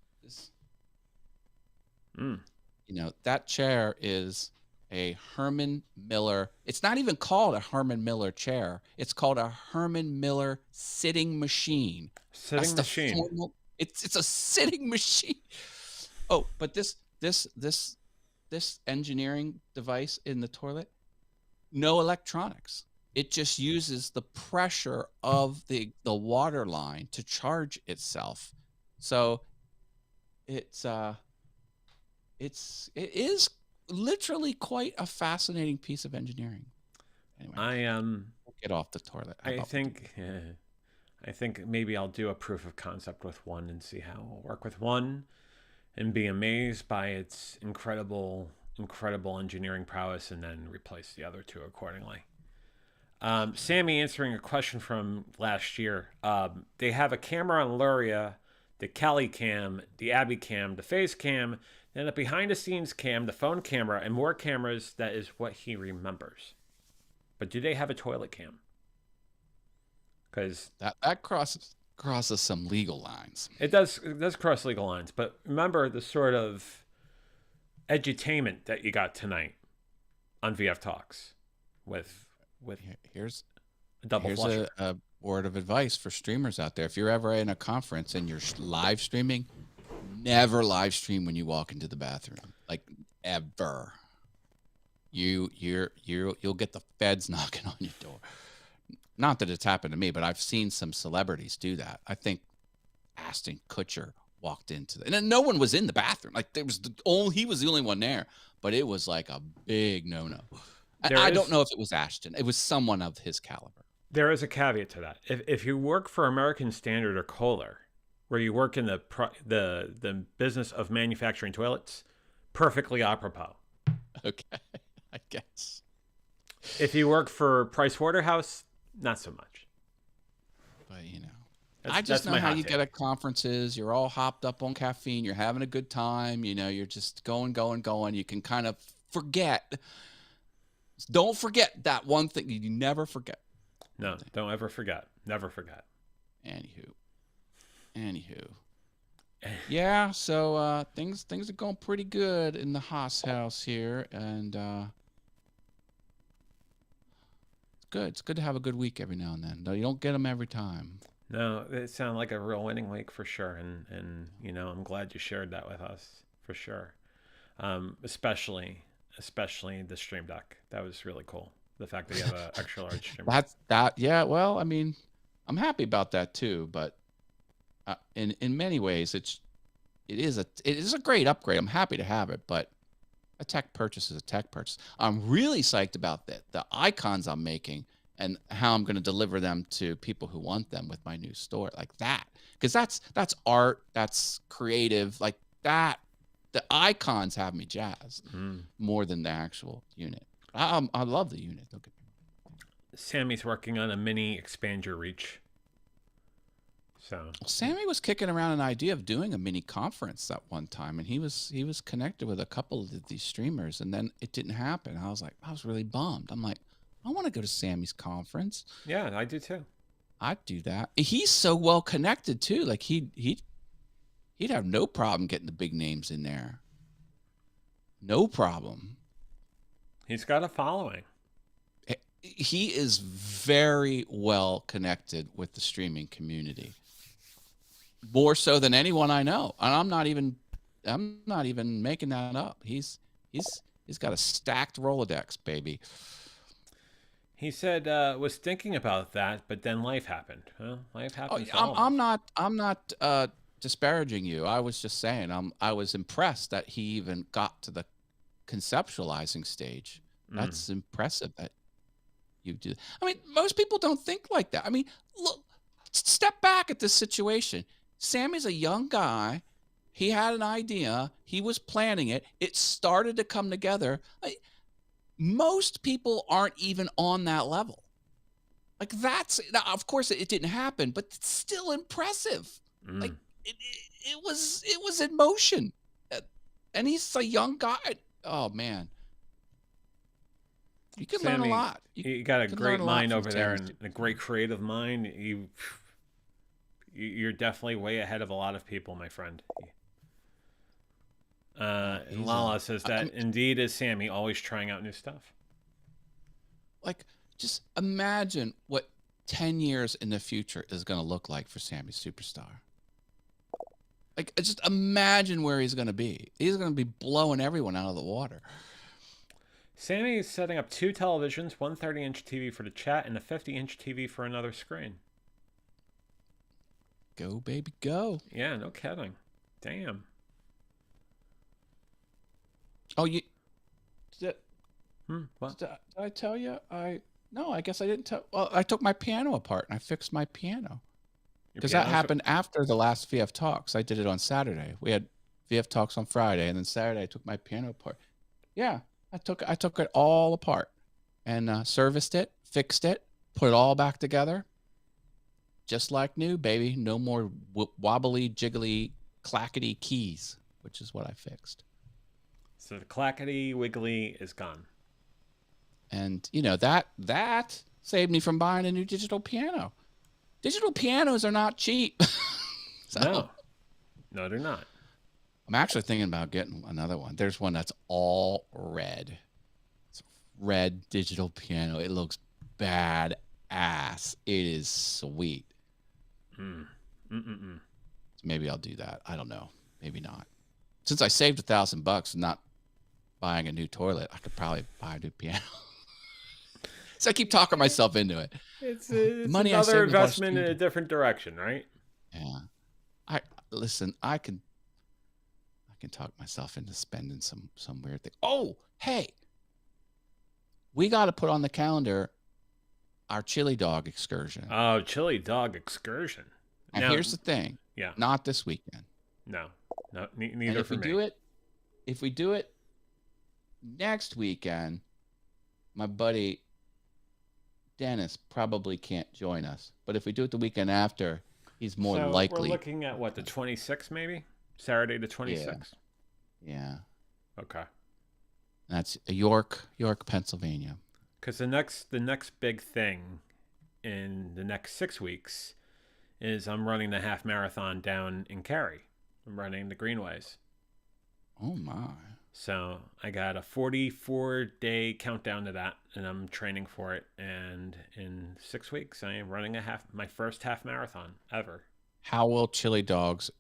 that chair is a Herman Miller. It's not even called a Herman Miller chair. It's called a Herman Miller sitting machine. Sitting machine. It's a sitting machine. Oh, but this engineering device in the toilet, no electronics. It just uses the pressure of the water line to charge itself. So it is literally quite a fascinating piece of engineering. Anyway, we'll get off the toilet. I think maybe I'll do a proof of concept with one and see how it'll work with one, and be amazed by its incredible engineering prowess, and then replace the other 2 accordingly. Sammy answering a question from last year. They have a camera on Luria, the Cali cam, the Abby cam, the face cam, then a behind the scenes cam, the phone camera, and more cameras. That is what he remembers. But do they have a toilet cam? Because that crosses some legal lines. It does cross legal lines. But remember the sort of edutainment that you got tonight on VF Talks with here's a double flusher. A word of advice for streamers out there. If you're ever in a conference and you're live streaming, never live stream when you walk into the bathroom. Like, ever. You'll get the feds knocking on your door. Not that it's happened to me, but I've seen some celebrities do that. I think Ashton Kutcher walked into and no one was in the bathroom. Like, he was the only one there, but it was like a big no-no. I don't know if it was Ashton. It was someone of his caliber. There is a caveat to that. If you work for American Standard or Kohler, where you work in the business of manufacturing toilets, perfectly apropos. Okay, I guess. If you work for Price Waterhouse, not so much. But That's, I just that's know my how hot you take. get at conferences. You're all hopped up on caffeine. You're having a good time. You're just going. You can kind of forget. Don't forget that one thing. You never forget. No, don't ever forget. Never forget. Anywho. Yeah, so things are going pretty good in the Haas house here, and it's good. It's good to have a good week every now and then. Though you don't get them every time. No, it sounded like a real winning week for sure, and I'm glad you shared that with us for sure. Especially the stream deck. That was really cool. The fact that you have an extra large stream deck. Yeah. Well, I mean, I'm happy about that too. But in many ways, it is a great upgrade. I'm happy to have it, but a tech purchase is a tech purchase. I'm really psyched about the icons I'm making and how I'm going to deliver them to people who want them with my new store, like that, because that's art, that's creative, like that. The icons have me jazzed more than the actual unit. I love the unit. Don't get me wrong. Sammy's working on a mini expand your reach. So Sammy was kicking around an idea of doing a mini conference at one time, and he was connected with a couple of these streamers, and then it didn't happen. I was really bummed. I'm like, I want to go to Sammy's conference. yeah, I do too. I'd do that. He's so well connected too. Like he'd have no problem getting the big names in there. No problem. He's got a following. He is very well connected with the streaming community. More so than anyone I know. And I'm not even making that up. He's got a stacked Rolodex, baby. He said was thinking about that, but then life happened. Well, life happens. I'm not disparaging you. I was just saying I was impressed that he even got to the conceptualizing stage. That's impressive that you do. I mean, most people don't think like that. I mean, look, step back at this situation. Sammy's a young guy. He had an idea. He was planning it. It started to come together. Most people aren't even on that level. Like now, of course, it didn't happen, but it's still impressive. Like it was in motion, and he's a young guy. Oh man, you can learn a lot. You got a great mind over there and a great creative mind. You're definitely way ahead of a lot of people, my friend. And Lala says that indeed is Sammy, always trying out new stuff. Like, just imagine what 10 years in the future is going to look like for Sammy Superstar. Like, just imagine where he's going to be. He's going to be blowing everyone out of the water. Sammy is setting up 2 televisions, one 30-inch TV for the chat and a 50-inch TV for another screen. Go, baby, go. Yeah, no kidding. Damn. Oh, What? did I tell you? No, I guess I didn't tell. Well, I took my piano apart and I fixed my piano. Because that happened after the last VF Talks. I did it on Saturday. We had VF Talks on Friday, and then Saturday I took my piano apart. Yeah, I took it all apart and serviced it, fixed it, put it all back together. Just like new, baby. No more wobbly, jiggly, clackety keys, which is what I fixed. So the clackety wiggly is gone. And that saved me from buying a new digital piano. Digital pianos are not cheap. No, they're not. I'm actually thinking about getting another one. There's one that's all red. It's a red digital piano. It looks badass. It is sweet. So maybe I'll do that. I don't know. Maybe not. Since I saved $1,000 and not buying a new toilet, I could probably buy a new piano. So I keep talking myself into it. It's another investment in a different direction, right? Yeah. I can talk myself into spending some weird thing. Oh, hey. We got to put on the calendar our chili dog excursion. Oh, chili dog excursion. And here's the thing. Yeah. Not this weekend. No, neither for me. If we do it next weekend, my buddy Dennis probably can't join us. But if we do it the weekend after, he's more So we're likely. looking at what, the 26th maybe? Saturday the Yeah, 26th? yeah. Okay. That's York, Pennsylvania. Because the next big thing in the next 6 weeks is I'm running the half marathon down in Cary. I'm running the Greenways. Oh my. So I got a 44-day countdown to that, and I'm training for it. And in 6 weeks, I am running my first half marathon ever. How will chili dogs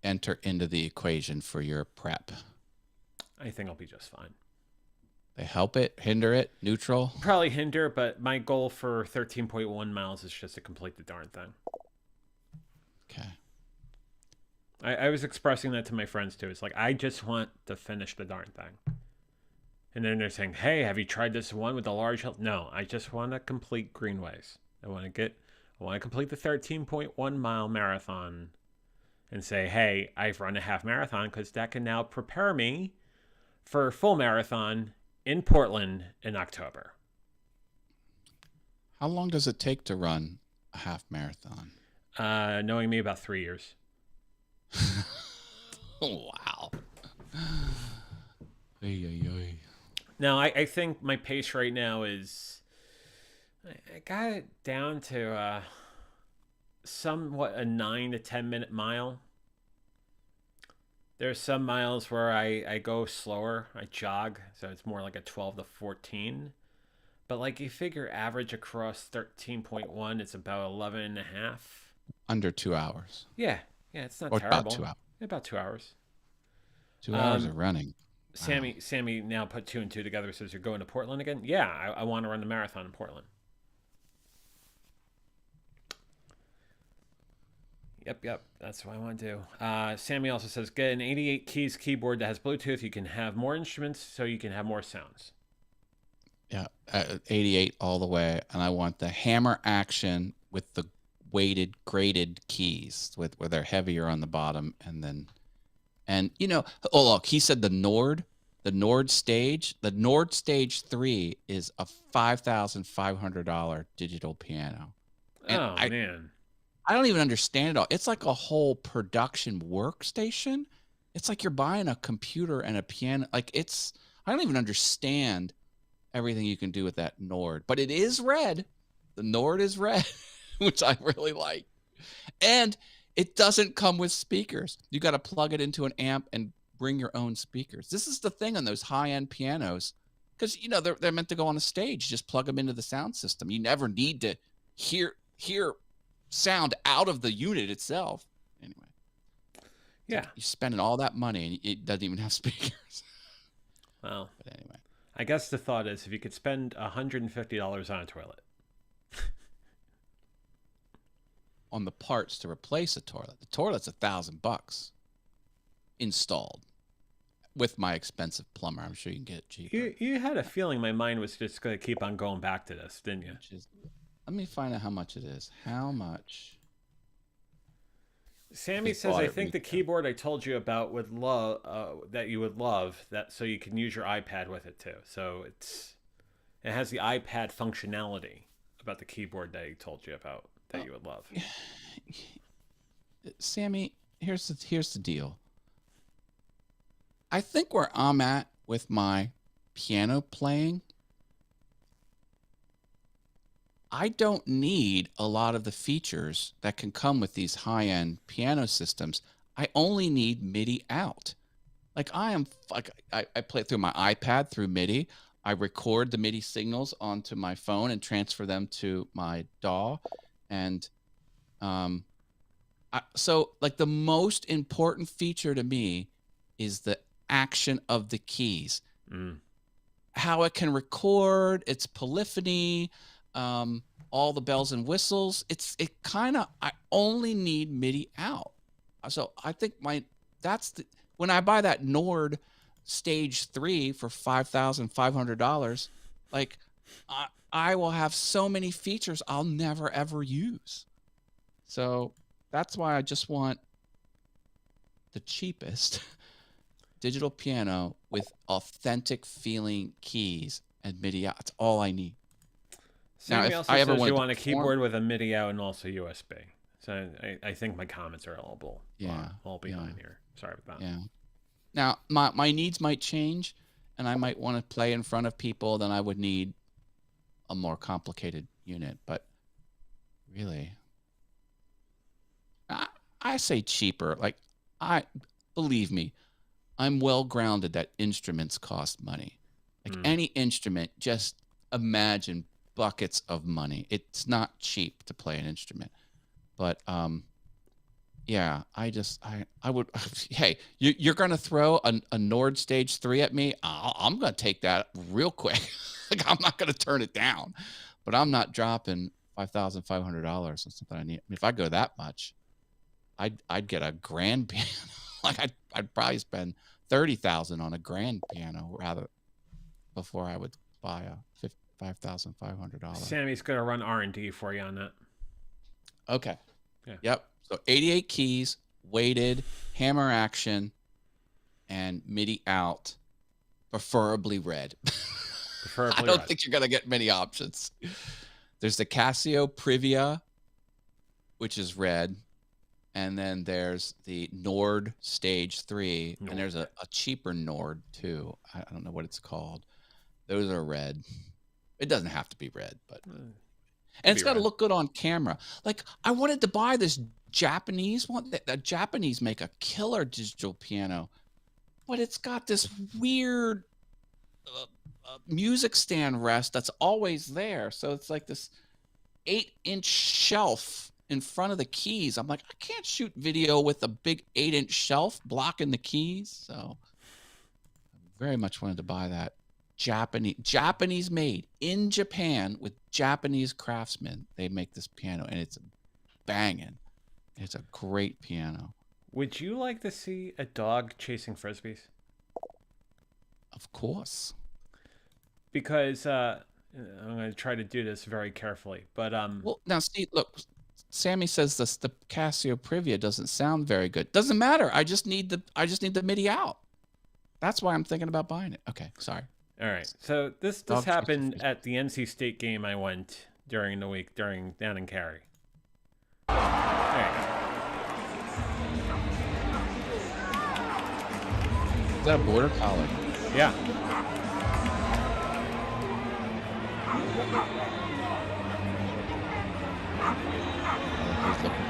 enter into the equation for your prep? I think I'll be just fine. They help it, hinder it, neutral? Probably hinder, but my goal for 13.1 miles is just to complete the darn thing. Okay. I was expressing that to my friends too. It's like, I just want to finish the darn thing. And then they're saying, hey, have you tried this one with the large hill? No, I just want to complete Greenways. I want to complete the 13.1 mile marathon and say, hey, I've run a half marathon, because that can now prepare me for a full marathon in Portland in October. How long does it take to run a half marathon? Knowing me, about 3 years. Wow. Ay, ay, ay. Now, I think my pace right now is, I got it down to somewhat a 9 to 10 minute mile. There's some miles where I go slower. I jog, so it's more like a 12 to 14. But like, you figure average across 13.1, it's about 11 and a half. Under 2 hours. Yeah, it's not Or terrible. about 2 hours. About 2 hours. 2 hours of running. Wow. Sammy now put two and two together. Says, you're going to Portland again? Yeah, I want to run the marathon in Portland. Yep. That's what I want to do. Sammy also says, get an 88 keys keyboard that has Bluetooth. You can have more instruments, so you can have more sounds. Yeah, 88 all the way. And I want the hammer action with the weighted, graded keys where they're heavier on the bottom. And oh, look, he said the Nord stage 3 is a $5,500 digital piano. And man. I don't even understand it all. It's like a whole production workstation. It's like you're buying a computer and a piano. Like, I don't even understand everything you can do with that Nord. But it is red. The Nord is red, which I really like. And it doesn't come with speakers. You got to plug it into an amp and bring your own speakers. This is the thing on those high-end pianos, because they're meant to go on a stage. Just plug them into the sound system. You never need to hear sound out of the unit itself. Anyway, yeah, you're spending all that money and it doesn't even have speakers. Well, but anyway, I guess the thought is, if you could spend $150 on a toilet, on the parts to replace a toilet, the toilet's $1,000 installed. With my expensive plumber, I'm sure you can get it cheaper. You had a feeling my mind was just going to keep on going back to this, didn't you? Let me find out how much it is. How much? Sammy says, I think the keyboard I told you about that you would love, that so you can use your iPad with it too. So it has the iPad functionality about the keyboard that he told you about that you would love. Sammy, here's the deal. I think where I'm at with my piano playing, I don't need a lot of the features that can come with these high-end piano systems. I only need MIDI out. Like, I play through my iPad through MIDI. I record the MIDI signals onto my phone and transfer them to my DAW. And so like, the most important feature to me is the action of the keys. How it can record, its polyphony, all the bells and whistles. I only need MIDI out. So I think when I buy that Nord Stage 3 for $5,500, like, I will have so many features I'll never ever use. So that's why I just want the cheapest digital piano with authentic feeling keys and MIDI out. That's all I need. Sammy if also I ever says wanted you to want a perform, keyboard with a MIDI out and also USB. So I think my comments are a little all behind here. Sorry about that. yeah. Now my needs might change, and I might want to play in front of people. Then I would need a more complicated unit. But really, I say cheaper. Like believe me, I'm well grounded that instruments cost money. Like any instrument, just imagine buckets of money. It's not cheap to play an instrument. But yeah, I would. Hey, you're gonna throw a Nord Stage 3 at me? I'm gonna take that real quick. Like I'm not gonna turn it down, but I'm not dropping $5,500 on something I need. I mean, if I go that much, I'd get a grand piano. Like I'd probably spend 30,000 on a grand piano rather before I would buy a $5,500. Sammy's gonna run R&D for you on that. Okay. Yeah. Yep. So 88 keys, weighted, hammer action, and MIDI out, preferably red. Preferably I don't red. think you're gonna get many options. There's the Casio Privia, which is red. And then there's the Nord Stage 3, and there's a cheaper Nord too. I don't know what it's called. Those are red. It doesn't have to be red, but and it's got to look good on camera. Like I wanted to buy this Japanese one. That Japanese make a killer digital piano, but it's got this weird music stand rest that's always there. So it's like this 8-inch shelf in front of the keys. I'm like, I can't shoot video with a big 8-inch shelf blocking the keys. So I very much wanted to buy that Japanese made in Japan with Japanese craftsmen. They make this piano and it's banging. It's a great piano. Would you like to see a dog chasing frisbees? Of course. Because I'm going to try to do this very carefully, but well, now see, look, Sammy says the Casio Privia doesn't sound very good. Doesn't matter. I just need the MIDI out. That's why I'm thinking about buying it. Okay, sorry. All right. So this happened at the NC State game I went during the week down in Cary. There you go. Is that a border collie? Yeah. He's looking.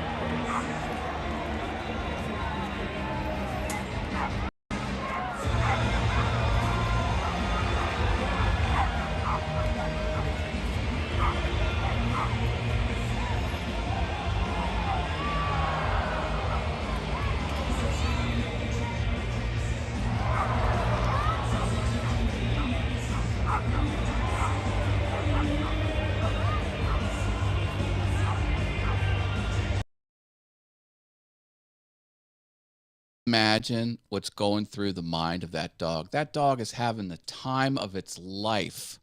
Imagine what's going through the mind of that dog. That dog is having the time of its life.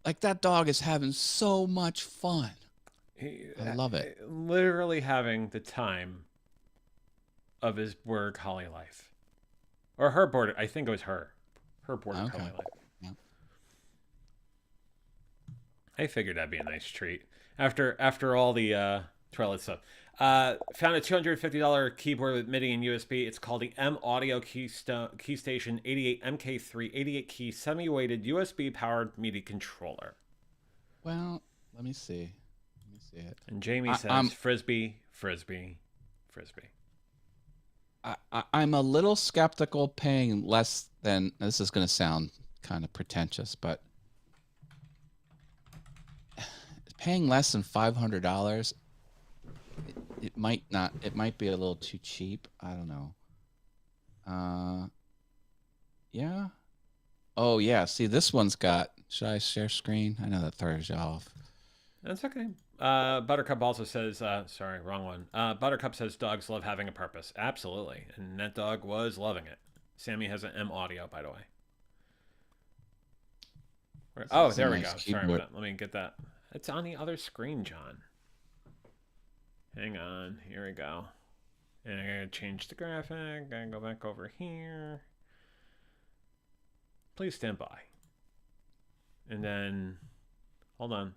Like that dog is having so much fun. I love it. Literally having the time of his border collie life. Or her border, I think it was her border collie life. Yeah. I figured that'd be a nice treat. After all the toilet stuff. Found a $250 keyboard with MIDI and USB. It's called the M Audio Keystation 88 MK3 88 key semi-weighted USB powered MIDI controller. Well, let me see. Let me see it. And Jamie says frisbee. I'm a little skeptical paying less than, this is going to sound kind of pretentious, but paying less than $500, it might be a little too cheap. I don't know. Yeah. Oh yeah. See, this one's got, should I share screen? I know that throws you off. That's okay. Buttercup also says, sorry, wrong one. Buttercup says dogs love having a purpose. Absolutely. And that dog was loving it. Sammy has an M Audio, by the way. Oh, there we go. Sorry about that. Let me get that. It's on the other screen, John. Hang on. Here we go. And I'm going to change the graphic. I'm going to go back over here. Please stand by. And then, hold on.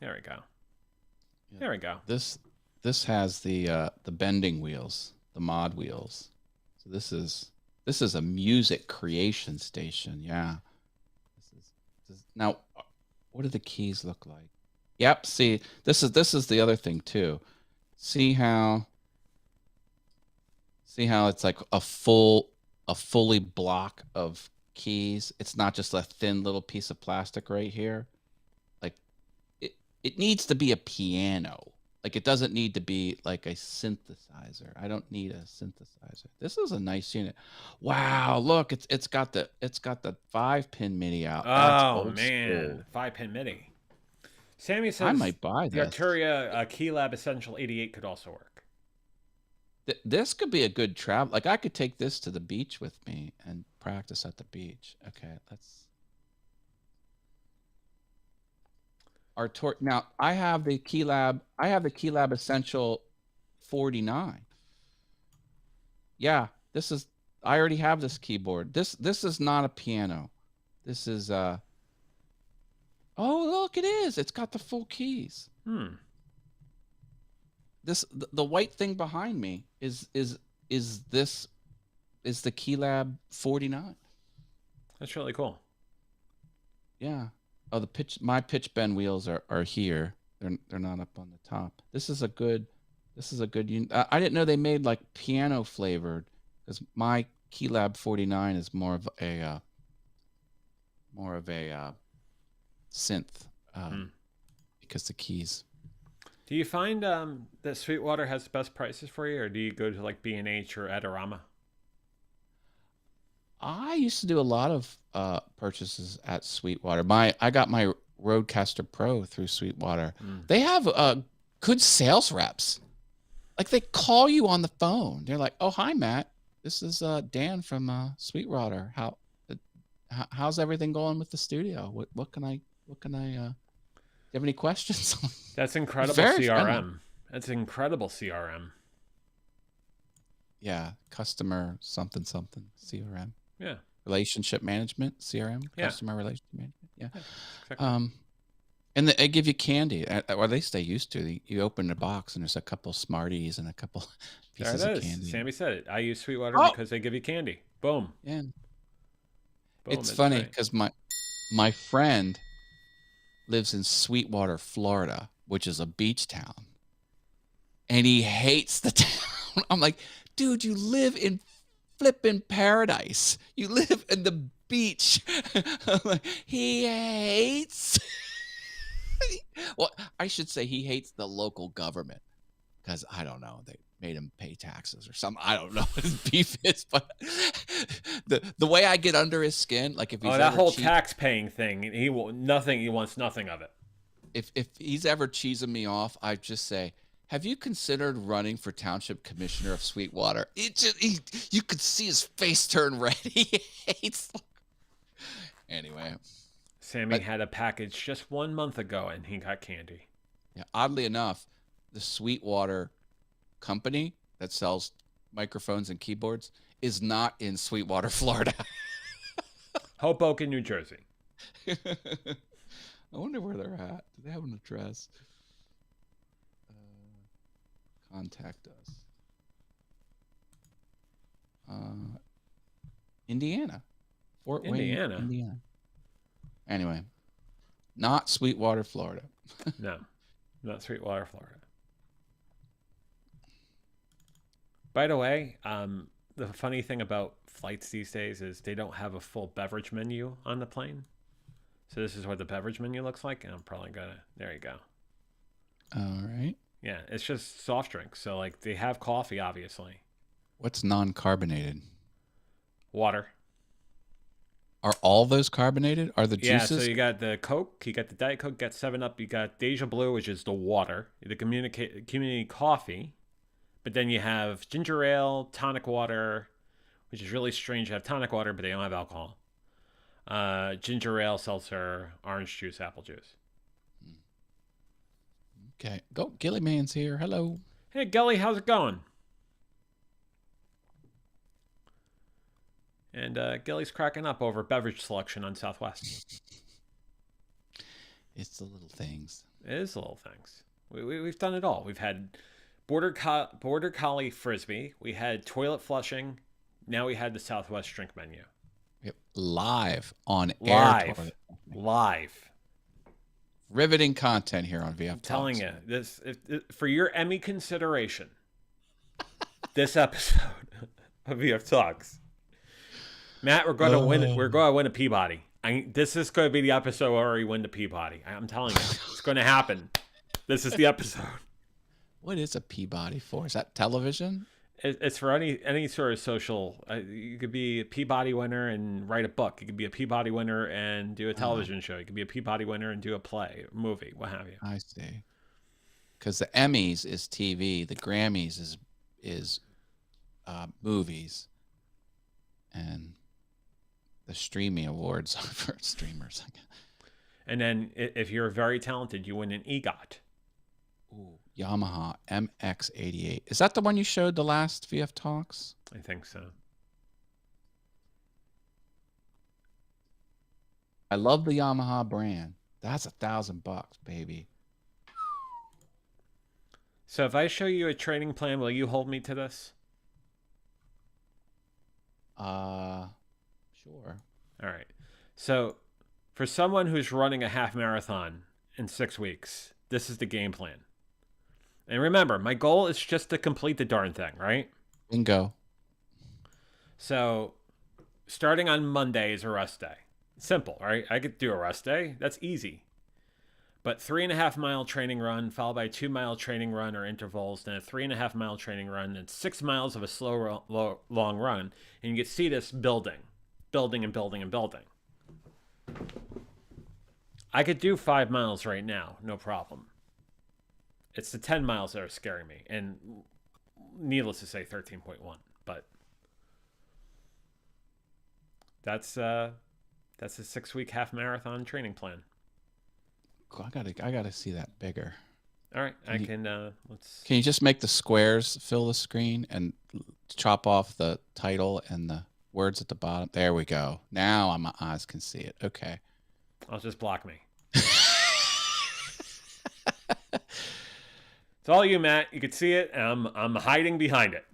There we go. Yeah. There we go. This has the bending wheels, the mod wheels. So this is a music creation station. Yeah. Now, what do the keys look like? Yep. See, this is the other thing too. See how it's like a fully block of keys. It's not just a thin little piece of plastic right here. Like it needs to be a piano. Like it doesn't need to be like a synthesizer. I don't need a synthesizer. This is a nice unit. Wow, look, it's got the 5-pin MIDI out. That's Oh old man, school. 5-pin MIDI. Sammy I says might buy the this. Arturia Keylab Essential 88 could also work. This could be a good travel. Like I could take this to the beach with me and practice at the beach. Okay, let's. Now I have the Keylab. I have the Keylab Essential 49. Yeah, this is. I already have this keyboard. This is not a piano. This is Oh, look, it is. It's got the full keys. The white thing behind me is the Keylab 49. That's really cool. Yeah. Oh, my pitch bend wheels are here. They're not up on the top. This is a good unit. I didn't know they made like piano flavored, because my Keylab 49 is more of a synth, because the keys. Do you find that Sweetwater has the best prices for you, or do you go to like B&H or Adorama? I used to do a lot of purchases at Sweetwater. I got my Rodecaster Pro through Sweetwater. They have good sales reps. Like they call you on the phone. They're like, "Oh, hi, Matt. This is Dan from Sweetwater. How's everything going with the studio? What can I do you have any questions?" That's incredible Very CRM. friendly. That's incredible CRM. Yeah, customer something CRM. Yeah. Relationship management CRM. Yeah. Customer relationship management. Yeah. Exactly. And they give you candy, or at least they used to. You open the box and there's a couple Smarties and a couple pieces there it of is. candy. Sammy said it. I use Sweetwater Oh! because they give you candy. Boom. Yeah. Boom. It's That's funny right. because my friend lives in Sweetwater, Florida, which is a beach town, and he hates the town. I'm like, dude, you live in flippin' paradise. You live in the beach. I'm like, he hates. Well, I should say he hates the local government, because I don't know, they made him pay taxes or something. I don't know what his beef is, but the way I get under his skin, like if he's that ever whole tax paying thing, he wants nothing of it. If he's ever cheesing me off, I just say, "Have you considered running for township commissioner of Sweetwater?" You could see his face turn red. He hates. Anyway, Sammy had a package just 1 month ago, and he got candy. yeah, oddly enough, the Sweetwater company that sells microphones and keyboards is not in Sweetwater, Florida. Hoboken, New Jersey. I wonder where they're at. Do they have an address? Contact us. Indiana. Fort Wayne, Indiana. Anyway, not Sweetwater, Florida. No, not Sweetwater, Florida. By the way, the funny thing about flights these days is they don't have a full beverage menu on the plane. So this is what the beverage menu looks like, and I'm probably gonna. There you go. All right. Yeah, it's just soft drinks. So like they have coffee, obviously. What's non-carbonated? Water. Are all those carbonated? Are the Yeah, juices? so you got the Coke, you got the Diet Coke, you got 7-Up, you got Deja Blue, which is the water, the community coffee, but then you have ginger ale, tonic water, which is really strange to have tonic water, but they don't have alcohol. Ginger ale, seltzer, orange juice, apple juice. Okay. Go. Gilly Man's here. Hello. Hey, Gelly, how's it going? And Gelly's cracking up over beverage selection on Southwest. It's the little things. It is the little things. We've done it all. We've had border collie frisbee. We had toilet flushing. Now we had the Southwest drink menu. Yep. Live on air. Live. Live. Riveting content here on VF I'm Talks. telling you, for your Emmy consideration, this episode of VF Talks, Matt, we're going to win. We're going to win a Peabody. This is going to be the episode where we win the Peabody. I'm telling you, it's going to happen. This is the episode. What is a Peabody for? Is that television? It's for any sort of social. You could be a Peabody winner and write a book. You could be a Peabody winner and do a television show. You could be a Peabody winner and do a play, a movie, what have you. I see. Because the Emmys is TV, the Grammys is movies, and the streaming awards are for streamers. And then if you're very talented, you win an EGOT. Ooh, Yamaha MX-88. Is that the one you showed the last VF Talks? I think so. I love the Yamaha brand. That's $1,000, baby. So if I show you a training plan, will you hold me to this? Sure. All right. So for someone who's running a half marathon in 6 weeks, this is the game plan. And remember, my goal is just to complete the darn thing, right? Bingo. So starting on Monday is a rest day. Simple, right? I could do a rest day. That's easy. But 3.5 mile training run, followed by 2 mile training run or intervals, then a 3.5 mile training run, then 6 miles of a slow, long run. And you can see this building and building and building. I could do 5 miles right now, no problem. It's the 10 miles that are scaring me. And needless to say, 13.1. But that's a 6-week half marathon training plan. I gotta see that bigger. All right, let's. Can you just make the squares fill the screen and chop off the title and the words at the bottom? There we go. Now my eyes can see it. Okay. I'll just block me. It's all you, Matt. You could see it. And I'm hiding behind it.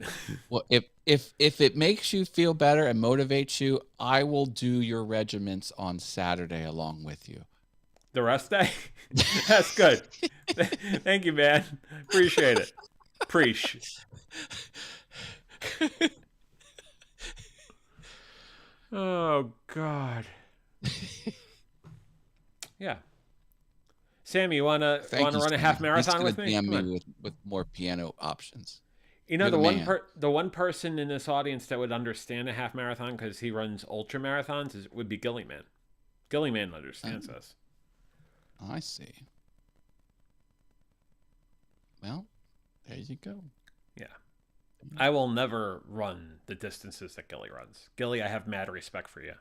Well, if it makes you feel better and motivates you, I will do your regiments on Saturday along with you. The rest day? That's good. Thank you, man. Appreciate it. Preach. Oh, God. Yeah. Sammy, you wanna run a half marathon with me? DM me with more piano options. You know, the one person in this audience that would understand a half marathon because he runs ultra marathons would be Gillyman. Gillyman understands this. I see. Well, there you go. Yeah. I will never run the distances that Gilly runs. Gilly, I have mad respect for you.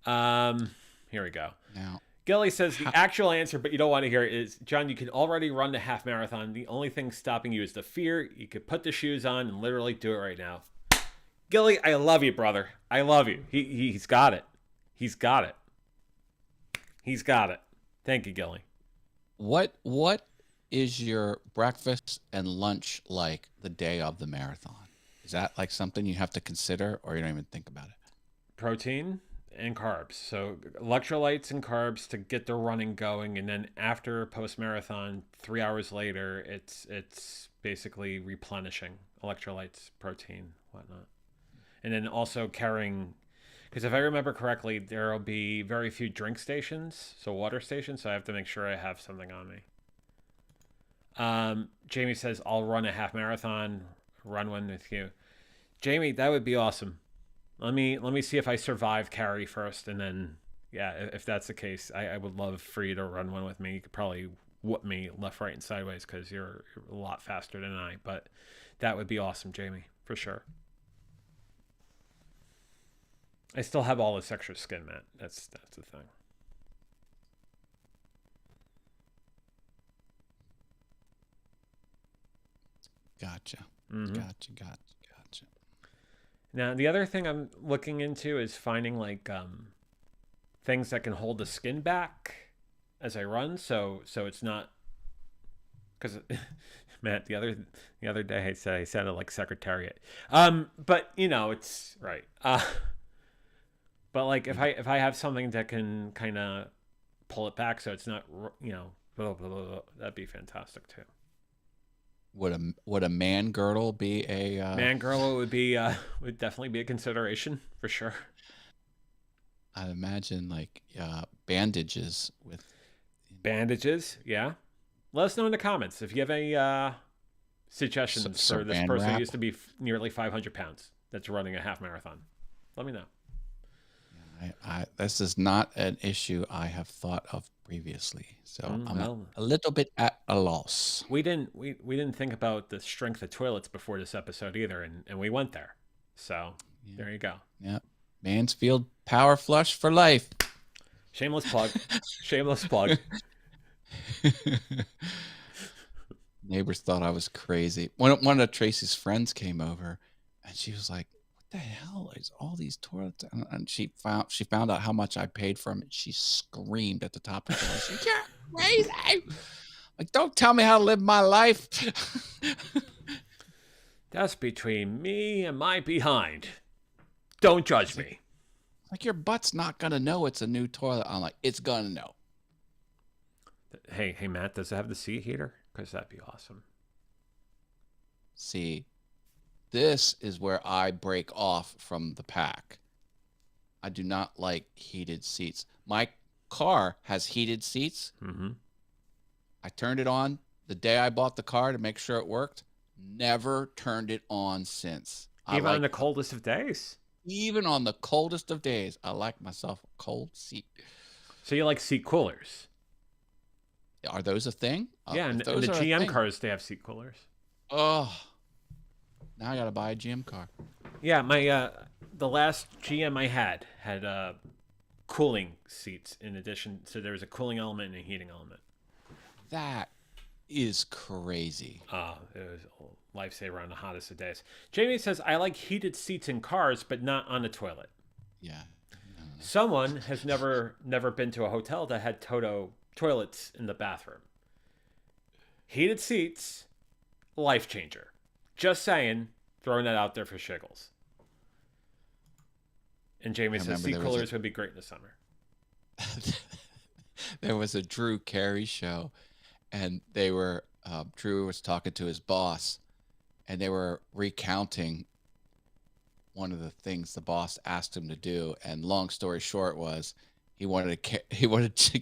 Here we go. Now, Gilly says the actual answer, but you don't want to hear it, is, John, you can already run the half marathon. The only thing stopping you is the fear. You could put the shoes on and literally do it right now. Gilly, I love you, brother. I love you. He's got it. He's got it. He's got it. Thank you, Gilly. What is your breakfast and lunch like the day of the marathon? Is that like something you have to consider, or you don't even think about it? Protein and carbs. So electrolytes and carbs to get the running going, and then after post-marathon, 3 hours later, it's basically replenishing electrolytes, protein, whatnot. And then also carrying, because if I remember correctly, there will be very few drink stations, so water stations, so I have to make sure I have something on me. Jamie says, I'll run a half marathon, run one with you. Jamie, that would be awesome. Let me see if I survive carry first, and then, yeah, if that's the case, I would love for you to run one with me. You could probably whoop me left, right, and sideways because you're a lot faster than I, but that would be awesome, Jamie, for sure. I still have all this extra skin, Matt. That's the thing. Gotcha. Mm-hmm. Gotcha. Now, the other thing I'm looking into is finding like things that can hold the skin back as I run, so it's not because Matt the other day I said I sounded like Secretariat. But it's right. But like if I have something that can kind of pull it back so it's not blah, blah, blah, blah, that'd be fantastic too. Would a man girdle be a Man girdle would definitely be a consideration for sure. I'd imagine like bandages with Bandages, yeah. Let us know in the comments if you have any suggestions for this saran person who wrap. used to be nearly 500 pounds that's running a half marathon. Let me know. This is not an issue I have thought of previously, so I'm Well, a little bit at a loss. we didn't think about the strength of toilets before this episode either, and we went there. So there you go. Yeah, Mansfield Power Flush for life. Shameless plug. Shameless plug. Neighbors thought I was crazy. One of Tracy's friends came over, and she was like, "What the hell is all these toilets?" And she found out how much I paid for them. And she screamed at the top of her voice, "You're crazy! Like, don't tell me how to live my life." That's between me and my behind. Don't judge me. Like, your butt's not gonna know it's a new toilet. I'm like, it's gonna know. Hey, Matt, does it have the seat heater? Because that'd be awesome. See, this is where I break off from the pack. I do not like heated seats. My car has heated seats. Mm-hmm. I turned it on the day I bought the car to make sure it worked. Never turned it on since. Even on the coldest of days? Even on the coldest of days, I like myself a cold seat. So you like seat coolers? Are those a thing? Yeah, and the GM cars, they have seat coolers. Oh, now I got to buy a GM car. Yeah, my the last GM I had cooling seats in addition. So there was a cooling element and a heating element. That is crazy. It was a lifesaver on the hottest of days. Jamie says, I like heated seats in cars, but not on the toilet. Yeah. Someone has never been to a hotel that had toilets in the bathroom. Heated seats, life changer. Just saying, throwing that out there for shiggles. And Jamie says seat coolers would be great in the summer. There was a Drew Carey show, and they were Drew was talking to his boss, and they were recounting one of the things the boss asked him to do. And long story short was he wanted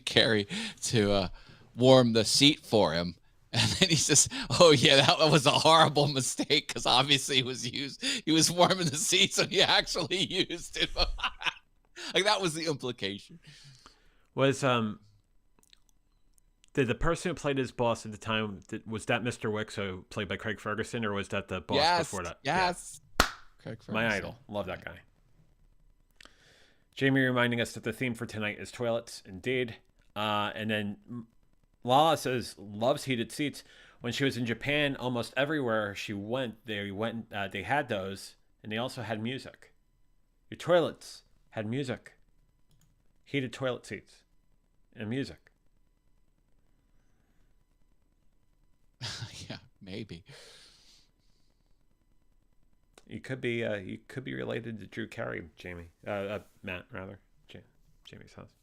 Carey to warm the seat for him. And then he says, "Oh yeah, that was a horrible mistake because obviously he was warming the seats when he actually used it." Like, that was the implication. Did the person who played his boss at the time, was that Mr. Wicks, who played by Craig Ferguson, or was that the boss before that? Yes. Yeah. Craig Ferguson. My idol. Love that guy. Jamie reminding us that the theme for tonight is toilets. Indeed. And then Lala says, loves heated seats. When she was in Japan, almost everywhere she went, they had those, and they also had music. Your toilets had music. Heated toilet seats and music. Yeah, maybe. You could be related to Drew Carey, Jamie. Matt, rather. Jamie's house.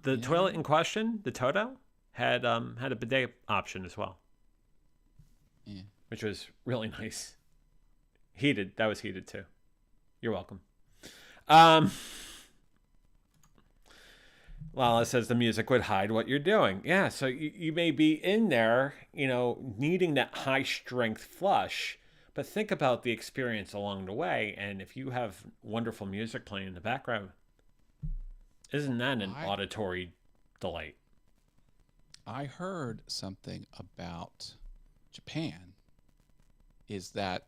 The toilet in question, the Toto, had a bidet option as well. Yeah. Which was really nice. Heated. That was heated too. You're welcome. Lala says the music would hide what you're doing. Yeah, so you may be in there, needing that high strength flush, but think about the experience along the way. And if you have wonderful music playing in the background, isn't that an auditory delight? I heard something about Japan is that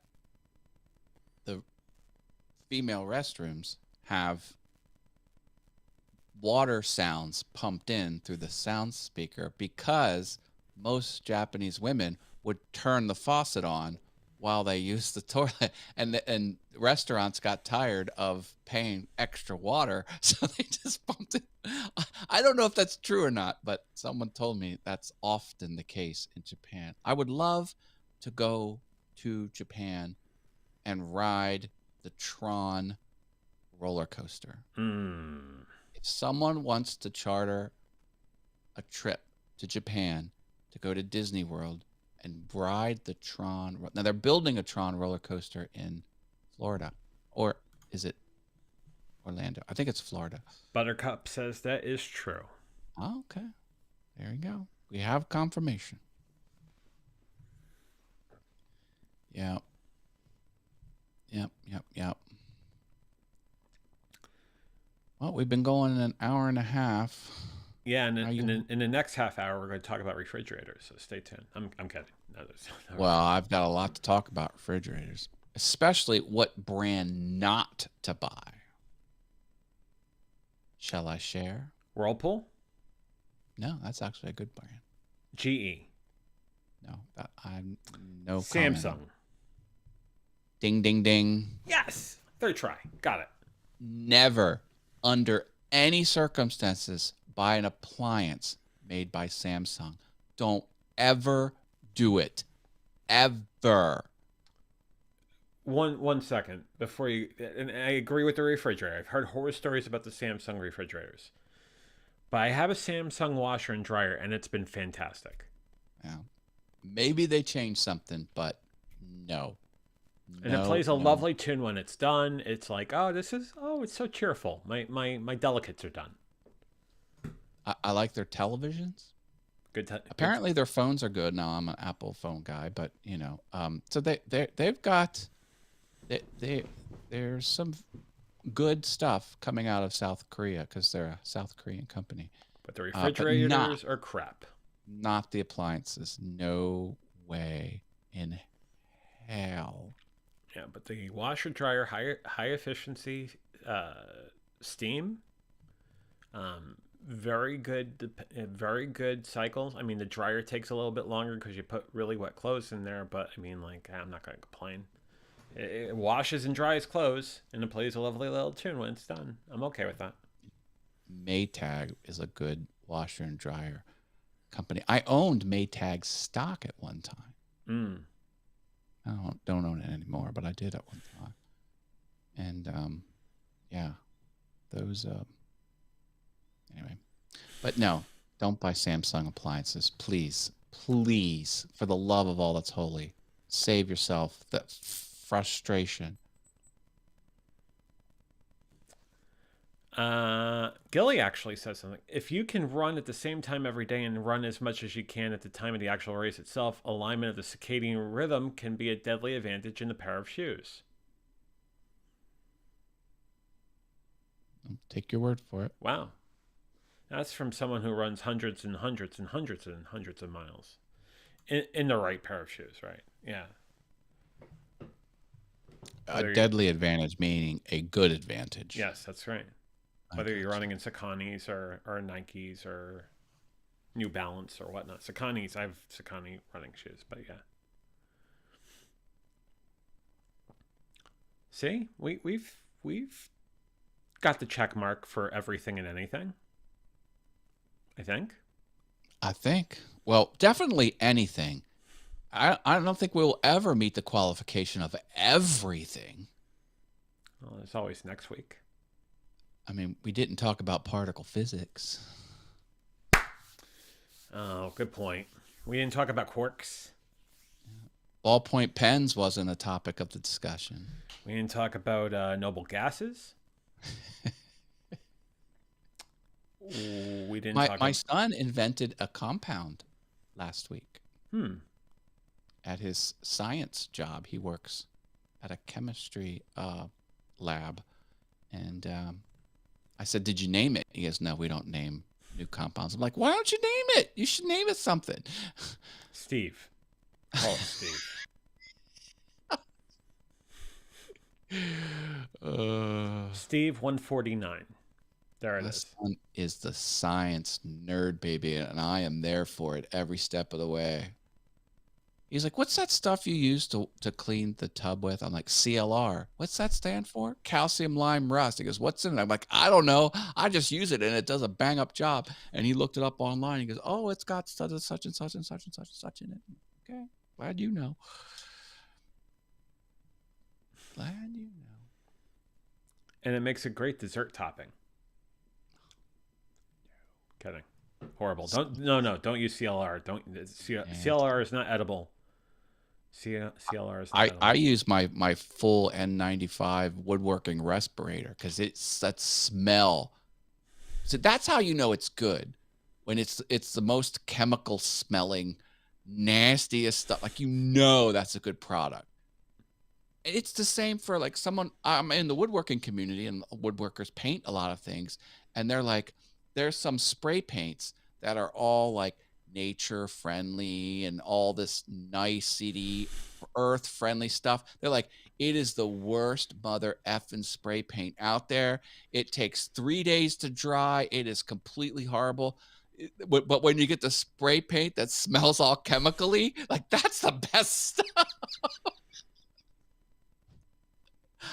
the female restrooms have water sounds pumped in through the sound speaker because most Japanese women would turn the faucet on while they used the toilet, and restaurants got tired of paying extra water, so they just pumped it. I don't know if that's true or not, but someone told me that's often the case in Japan. I would love to go to Japan and ride the Tron roller coaster. If someone wants to charter a trip to Japan to go to Disney World and ride the Tron, now they're building a Tron roller coaster in Florida, or is it Orlando? I think it's Florida. Buttercup says that is true. Oh, okay. There you go. We have confirmation. Yeah. Yep. Well, we've been going an hour and a half. Yeah, and in the next half hour, we're going to talk about refrigerators, so stay tuned. I'm kidding. No, well, I've got a lot to talk about refrigerators, especially what brand not to buy. Shall I share? Whirlpool? No, that's actually a good brand. GE? No, I'm no Samsung? Comment. Ding, ding, ding. Yes! Third try. Got it. Never, under any circumstances, buy an appliance made by Samsung. Don't ever do it. Ever. One second before you, and I agree with the refrigerator. I've heard horror stories about the Samsung refrigerators, but I have a Samsung washer and dryer, and it's been fantastic. Yeah, maybe they changed something, but no. And it plays a lovely tune when it's done. It's like, it's so cheerful. My delicates are done. I like their televisions. Apparently their phones are good. Now I'm an Apple phone guy, but so they've got there's some good stuff coming out of South Korea because they're a South Korean company. But the refrigerators are crap. Not the appliances. No way in hell. Yeah, but the washer dryer, high efficiency, steam, very good cycles. I mean, the dryer takes a little bit longer because you put really wet clothes in there, but I mean, like, I'm not going to complain. It washes and dries clothes, and it plays a lovely little tune when it's done. I'm okay with that. Maytag is a good washer and dryer company. I owned Maytag stock at one time. I don't own it anymore, but I did at one time. And yeah, those anyway. But no, don't buy Samsung appliances, please. Please, for the love of all that's holy, save yourself that frustration. Gilly actually says something. If you can run at the same time every day and run as much as you can at the time of the actual race itself, alignment of the circadian rhythm can be a deadly advantage in the pair of shoes. I'll take your word for it. Wow. That's from someone who runs hundreds and hundreds and hundreds and hundreds of miles in the right pair of shoes, right? Yeah. A deadly advantage, meaning a good advantage. Yes, that's right. Whether you're running in Sauconys or Nikes or New Balance or whatnot. Sauconys, I have Saucony running shoes, but yeah. See, we've got the check mark for everything and anything. I think. Well, definitely anything. I don't think we'll ever meet the qualification of everything. Well, there's always next week. I mean, we didn't talk about particle physics. Oh, good point. We didn't talk about quarks. Ballpoint pens wasn't a topic of the discussion. We didn't talk about noble gases. We didn't. My son invented a compound last week. At his science job, he works at a chemistry lab, and I said, "Did you name it?" He goes, "No, we don't name new compounds." I'm like, "Why don't you name it? You should name it something." Steve. Oh, Steve. Steve 149. There it is. My son is the science nerd, baby, and I am there for it every step of the way. He's like, what's that stuff you use to clean the tub with? I'm like, CLR. What's that stand for? Calcium lime rust. He goes, what's in it? I'm like, I don't know. I just use it and it does a bang up job. And he looked it up online. He goes, oh, it's got such and such and such and such and such and such in it. Okay, glad you know. Glad you know. And it makes a great dessert topping. Kidding. Horrible. Don't use CLR. CLR is not edible. CLR is not edible. I use my full N95 woodworking respirator because it's that smell. So that's how you know it's good, when it's the most chemical smelling, nastiest stuff. Like, you know, that's a good product. It's the same for like someone. I'm in the woodworking community, and woodworkers paint a lot of things, and they're like, there's some spray paints that are all like nature friendly and all this nicety, earth friendly stuff. They're like, it is the worst mother effing spray paint out there. It takes 3 days to dry. It is completely horrible. But when you get the spray paint that smells all chemically, like, that's the best stuff.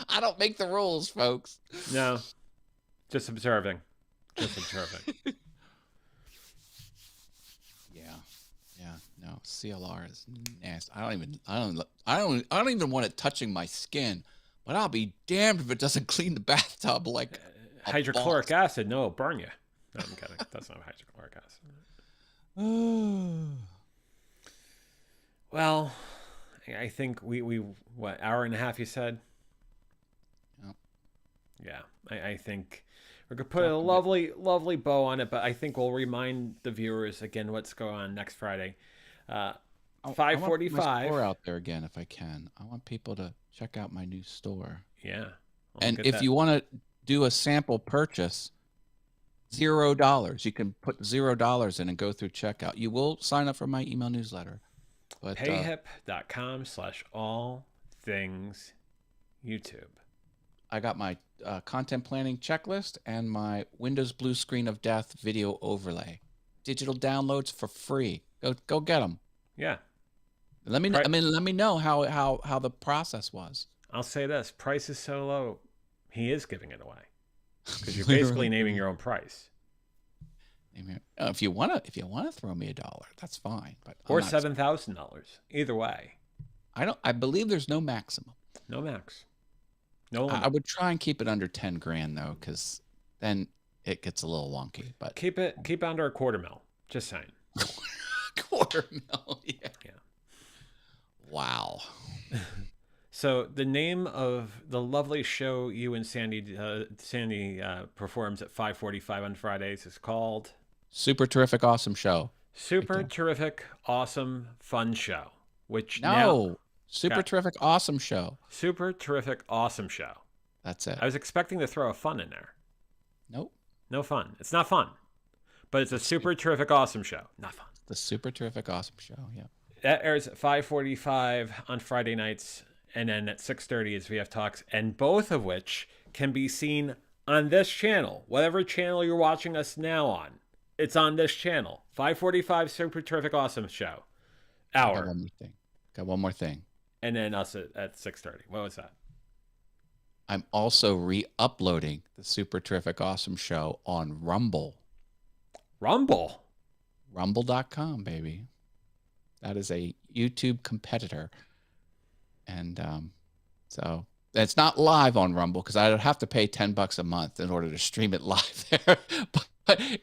I don't make the rules, folks. No, just observing. Just observing. Yeah, no, CLR is nasty. I don't even want it touching my skin, but I'll be damned if it doesn't clean the bathtub like hydrochloric acid. No, it'll burn you. No, I'm kidding. That's not hydrochloric acid. Well, I think we what, hour and a half, you said? Yep. Yeah, I think we could put a lovely bow on it, but I think we'll remind the viewers again what's going on next Friday. 5:45. Store out there again if I can. I want people to check out my new store. Yeah. And if you want to do a sample purchase, $0. You can put $0 in and go through checkout. You will sign up for my email newsletter. But payhip.com/all things YouTube. I got my content planning checklist and my Windows blue screen of death video overlay. Digital downloads for free. Go get them. Yeah. Let me know how the process was. I'll say this: price is so low, he is giving it away because you're basically naming your own price. If you wanna throw me $1, that's fine. But or $7,000. Either way. I believe there's no maximum. No max. No limit. I would try and keep it under 10 grand though, because then it gets a little wonky. But keep it under a $250,000. Just saying. $250,000. Yeah. Wow. So the name of the lovely show you and Sandy performs at 5:45 on Fridays is called Super Terrific Awesome Show. Super Terrific Awesome Fun Show. Super Terrific Awesome Show. Super Terrific Awesome Show. That's it. I was expecting to throw a fun in there. Nope. No fun. It's not fun. But it's a Super Terrific Awesome Show. Not fun. The Super Terrific Awesome Show, yeah. That airs at 5:45 on Friday nights, and then at 6:30 is VF Talks, and both of which can be seen on this channel. Whatever channel you're watching us now on, it's on this channel. 5:45 Super Terrific Awesome Show. Hour. Got one more thing. And then us at 6:30. What was that? I'm also re-uploading the Super Terrific Awesome Show on Rumble. Rumble? Rumble.com, baby. That is a YouTube competitor. And so it's not live on Rumble because I would have to pay $10 a month in order to stream it live there. But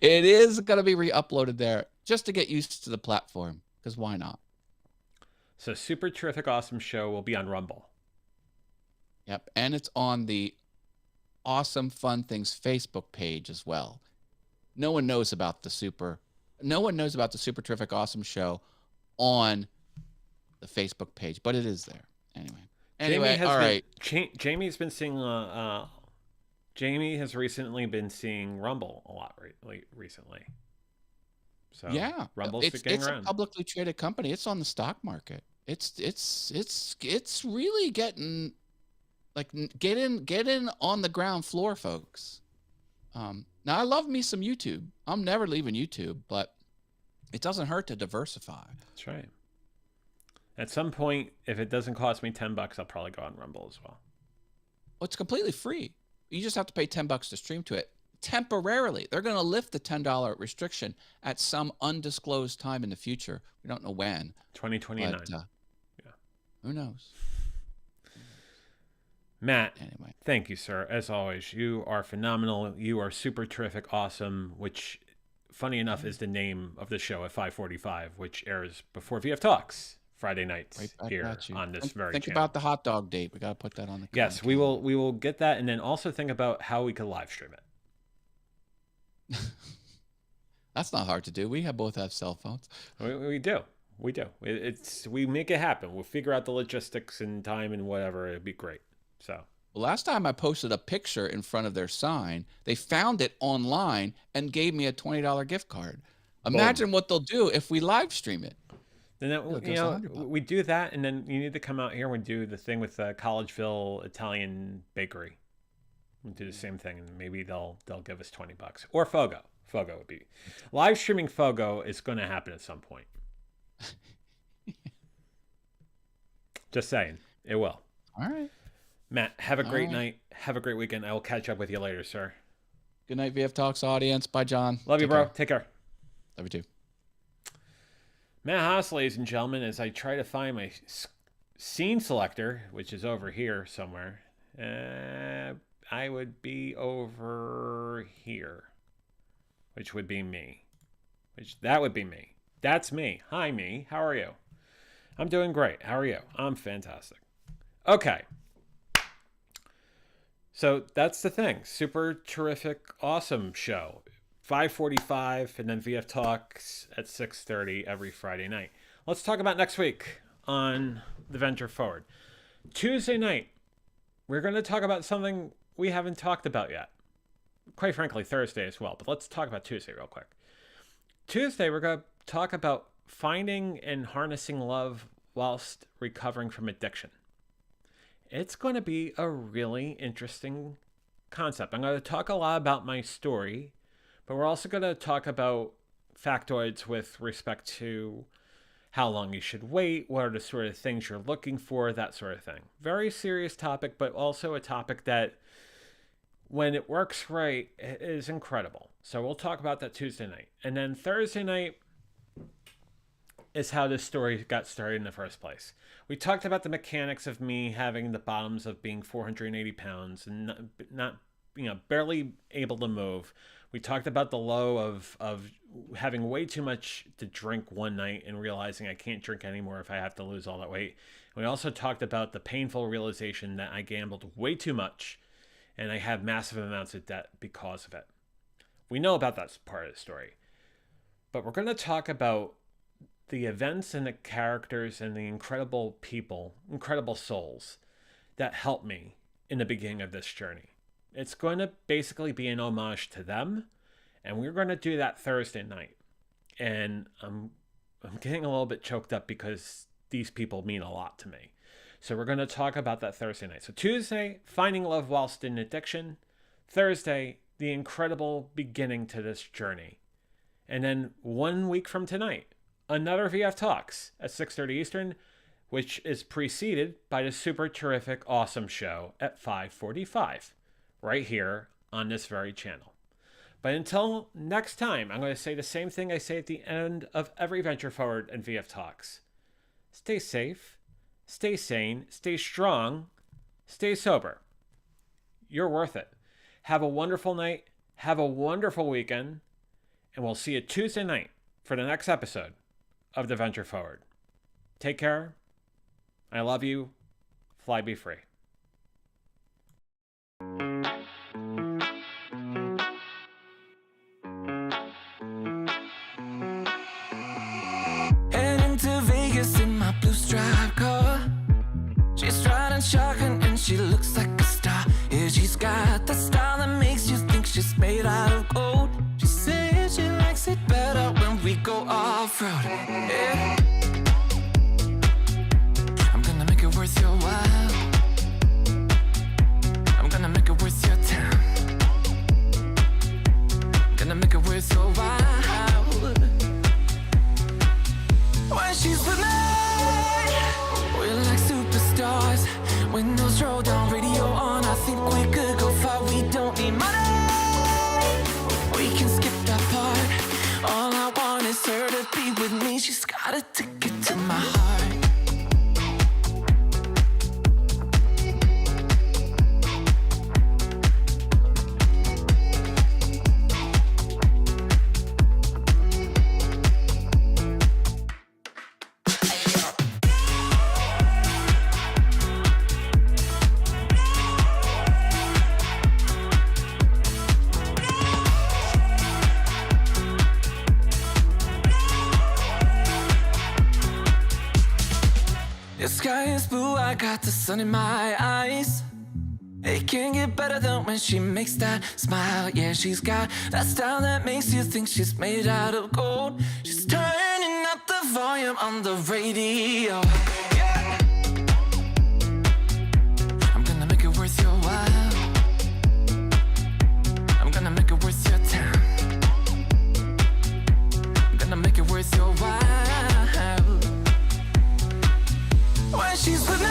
it is going to be re-uploaded there just to get used to the platform, because why not? So Super Terrific Awesome Show will be on Rumble. Yep. And it's on the Awesome Fun Things Facebook page as well. No one knows about the Super Terrific Awesome Show on the Facebook page, but it is there. Anyway, all right. Jamie's been seeing Jamie has recently been seeing Rumble a lot recently. So yeah, Rumble's getting around. It's a publicly traded company. It's on the stock market. It's really getting get in on the ground floor, folks. Now I love me some YouTube. I'm never leaving YouTube, but it doesn't hurt to diversify. That's right. At some point, if it doesn't cost me $10, I'll probably go on Rumble as well. Well, it's completely free. You just have to pay $10 to stream to it temporarily. They're going to lift the $10 restriction at some undisclosed time in the future. We don't know when. 2029. But, Yeah. Who knows? Matt, Anyway. thank you, sir. As always, you are phenomenal. You are super terrific, awesome, which, funny enough, is the name of the show at 5:45, which airs before VF Talks Friday nights Right back here at you. on this very Think channel. about the hot dog date. We got to put that on the Yes, calendar. we will get that, and then also think about how we could live stream it. That's not hard to do. We both have cell phones. We do. We make it happen. We'll figure out the logistics and time and whatever. It'd be great. So Well, last time I posted a picture in front of their sign, they found it online and gave me a $20 gift card. Imagine what they'll do if we live stream it. then that, It'll you cost know, $100. we do that, and then you need to come out here and do the thing with Collegeville Italian Bakery. We'll do the same thing, and maybe they'll give us $20 or Fogo. Fogo would be live streaming. Fogo is going to happen at some point. Just saying, it will. All right. Matt, have a great right. night. Have a great weekend. I will catch up with you later, sir. Good night, VF Talks audience. Bye, John. Love you, Take bro. care. Take care. Love you too. Matt Haas, ladies and gentlemen, as I try to find my scene selector, which is over here somewhere. I would be over here, which would be me. That would be me. That's me. Hi, me. How are you? I'm doing great. How are you? I'm fantastic. Okay. So that's the thing. Super terrific, awesome show. 5:45 and then VF Talks at 6:30 every Friday night. Let's talk about next week on the Venture Forward. Tuesday night, we're going to talk about something we haven't talked about yet. Quite frankly, Thursday as well. But let's talk about Tuesday real quick. Tuesday, we're going to talk about finding and harnessing love whilst recovering from addiction. It's going to be a really interesting concept. I'm going to talk a lot about my story, but we're also going to talk about factoids with respect to how long you should wait, what are the sort of things you're looking for, that sort of thing. Very serious topic, but also a topic that, when it works right, is incredible. So we'll talk about that Tuesday night. And then Thursday night is how this story got started in the first place. We talked about the mechanics of me having the bottoms of being 480 pounds and not barely able to move. We talked about the low of having way too much to drink one night and realizing I can't drink anymore if I have to lose all that weight. We also talked about the painful realization that I gambled way too much and I have massive amounts of debt because of it. We know about that part of the story. But we're going to talk about the events and the characters and the incredible people, incredible souls that helped me in the beginning of this journey. It's going to basically be an homage to them, and we're going to do that Thursday night. And I'm getting a little bit choked up because these people mean a lot to me. So we're going to talk about that Thursday night. So Tuesday, finding love whilst in addiction. Thursday, the incredible beginning to this journey. And then 1 week from tonight, another VF Talks at 6:30 Eastern, which is preceded by the super terrific, awesome show at 5:45, right here on this very channel. But until next time, I'm going to say the same thing I say at the end of every Venture Forward and VF Talks. Stay safe, stay sane, stay strong, stay sober. You're worth it. Have a wonderful night, have a wonderful weekend, and we'll see you Tuesday night for the next episode of the Venture Forward. Take care. I love you. Fly, be free. Heading to Vegas in my blue striped car. She's riding shotgun and she looks like a star. Yeah, she's got the style that makes you think she's made out of gold. She says she likes it better when we go off-road. Yeah. I'm gonna make it worth your while. I'm gonna make it worth your time. Gonna make it worth your while. When she's with me, got a ticket to my heart. The sky is blue, I got the sun in my eyes. It can't get better than when she makes that smile. Yeah, she's got that style that makes you think she's made out of gold. She's turning up the volume on the radio. Yeah. I'm gonna make it worth your while. I'm gonna make it worth your time. I'm gonna make it worth your while. When she's with me,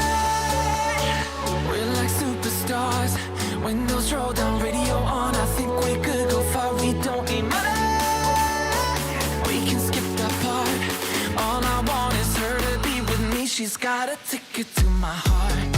we're like superstars. Windows roll down, radio on. I think we could go far. We don't need money. We can skip that part. All I want is her to be with me. She's got a ticket to my heart.